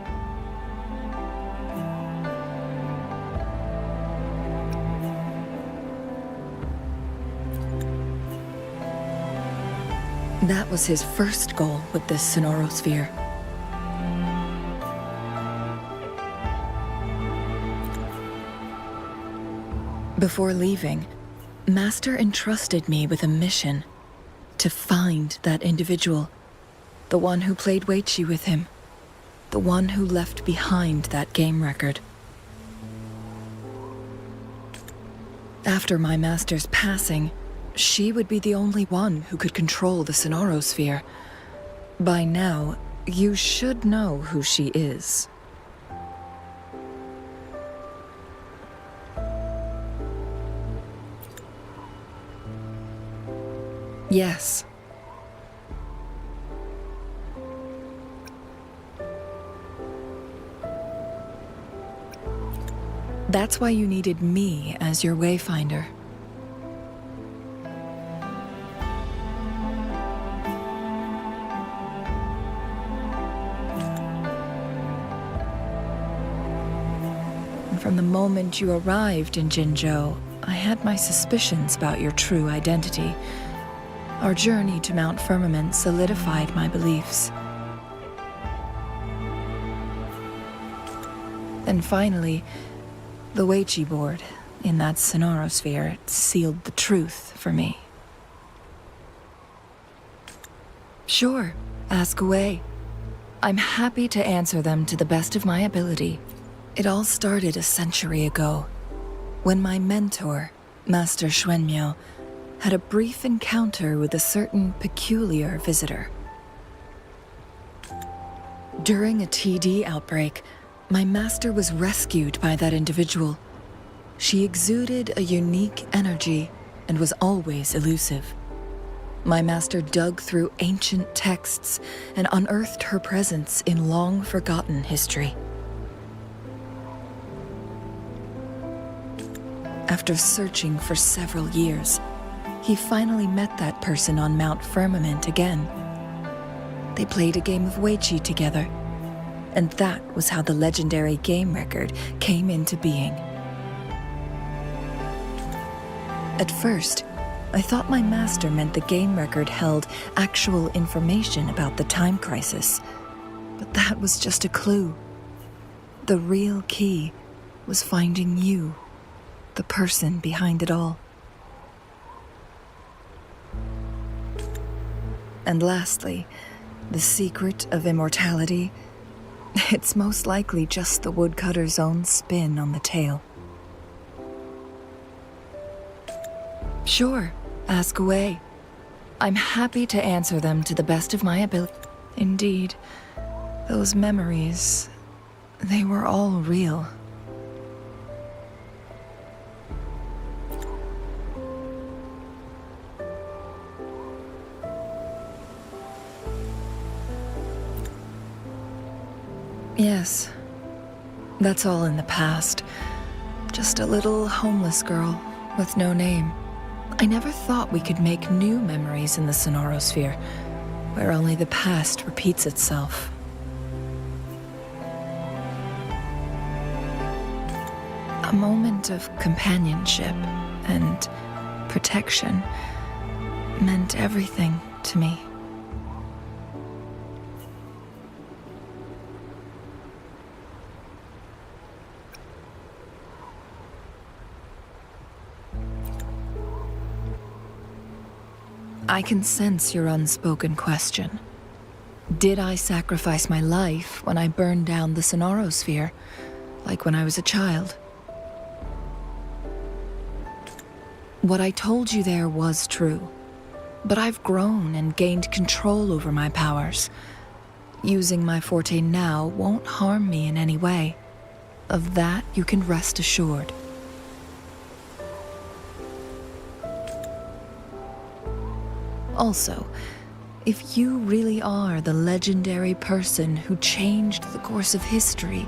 That was his first goal with this Sonorosphere. Before leaving, Master entrusted me with a mission to find that individual, the one who played Weiqi with him, the one who left behind that game record. After my master's passing, she would be the only one who could control the Sonorosphere. By now, you should know who she is. Yes. That's why you needed me as your wayfinder. And from the moment you arrived in Jinzhou, I had my suspicions about your true identity. Our journey to Mount Firmament solidified my beliefs. And finally, the Weiqi board in that Sonorosphere sealed the truth for me. Sure, ask away. I'm happy to answer them to the best of my ability. It all started a century ago, when my mentor, Master Xuanmiao, had a brief encounter with a certain peculiar visitor. During a TD outbreak, my master was rescued by that individual. She exuded a unique energy and was always elusive. My master dug through ancient texts and unearthed her presence in long-forgotten history. After searching for several years, he finally met that person on Mount Firmament again. They played a game of Weiqi together, and that was how the legendary game record came into being. At first, I thought my master meant the game record held actual information about the time crisis, but that was just a clue. The real key was finding you, the person behind it all. And lastly, the secret of immortality. It's most likely just the woodcutter's own spin on the tale. Sure, ask away. I'm happy to answer them to the best of my ability. Indeed, those memories, they were all real. Yes. That's all in the past. Just a little homeless girl with no name. I never thought we could make new memories in the Sonorosphere, where only the past repeats itself. A moment of companionship and protection meant everything to me. I can sense your unspoken question. Did I sacrifice my life when I burned down the Sonorosphere, like when I was a child? What I told you there was true, but I've grown and gained control over my powers. Using my forte now won't harm me in any way. Of that you can rest assured. Also, if you really are the legendary person who changed the course of history,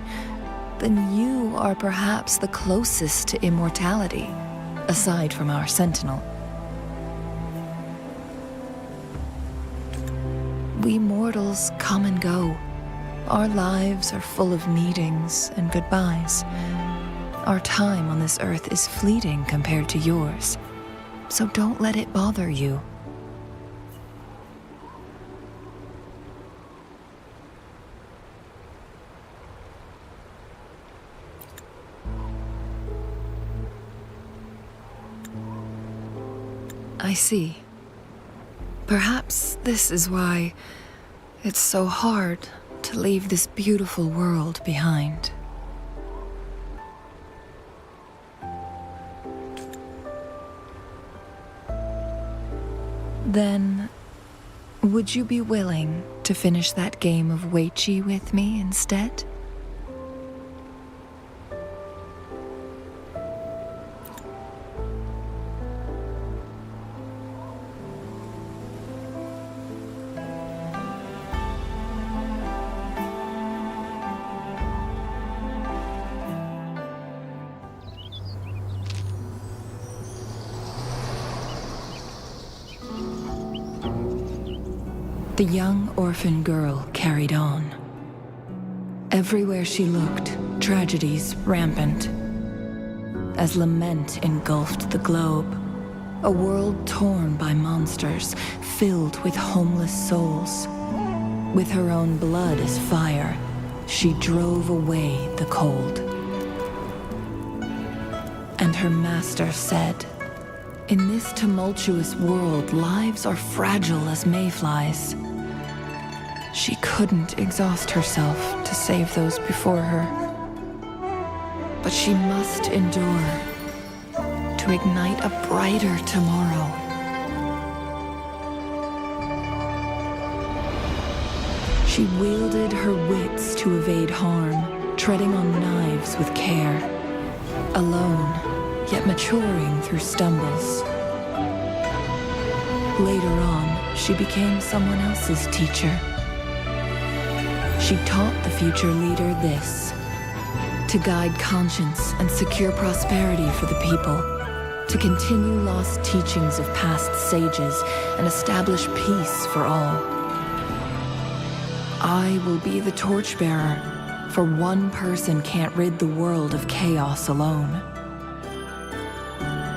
then you are perhaps the closest to immortality, aside from our sentinel. We mortals come and go. Our lives are full of meetings and goodbyes. Our time on this earth is fleeting compared to yours, so don't let it bother you. I see. Perhaps this is why it's so hard to leave this beautiful world behind. Then, would you be willing to finish that game of Weiqi with me instead? The young orphan girl carried on. Everywhere she looked, tragedies rampant. As lament engulfed the globe, a world torn by monsters, filled with homeless souls. With her own blood as fire, she drove away the cold. And her master said, "In this tumultuous world, lives are fragile as mayflies." She couldn't exhaust herself to save those before her. But she must endure to ignite a brighter tomorrow. She wielded her wits to evade harm, treading on knives with care. Alone, yet maturing through stumbles. Later on, she became someone else's teacher. She taught the future leader this: to guide conscience and secure prosperity for the people, to continue lost teachings of past sages and establish peace for all. I will be the torchbearer, for one person can't rid the world of chaos alone.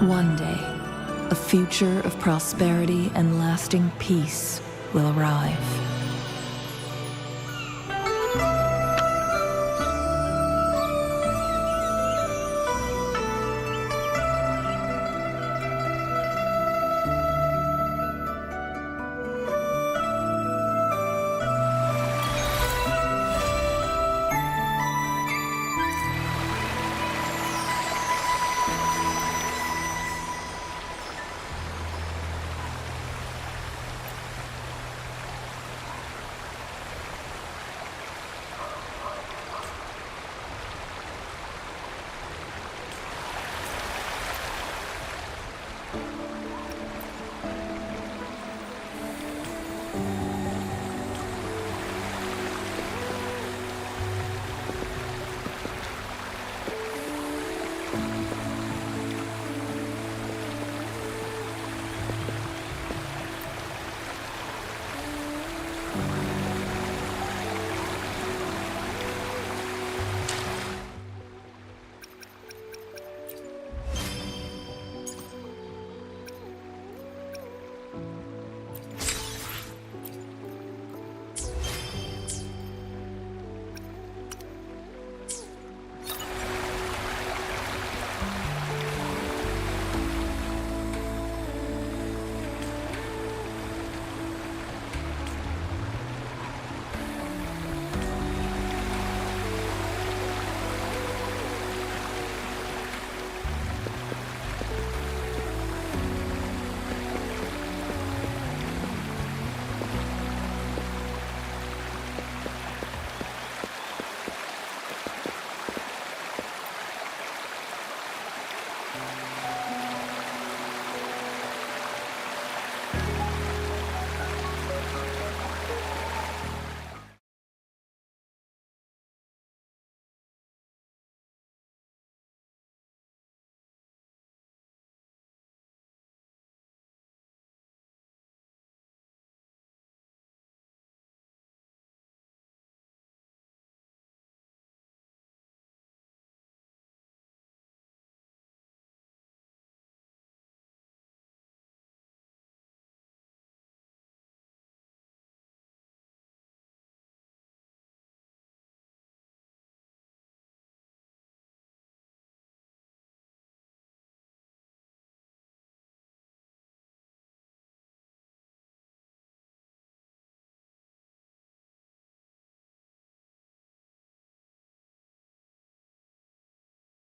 One day, a future of prosperity and lasting peace will arrive.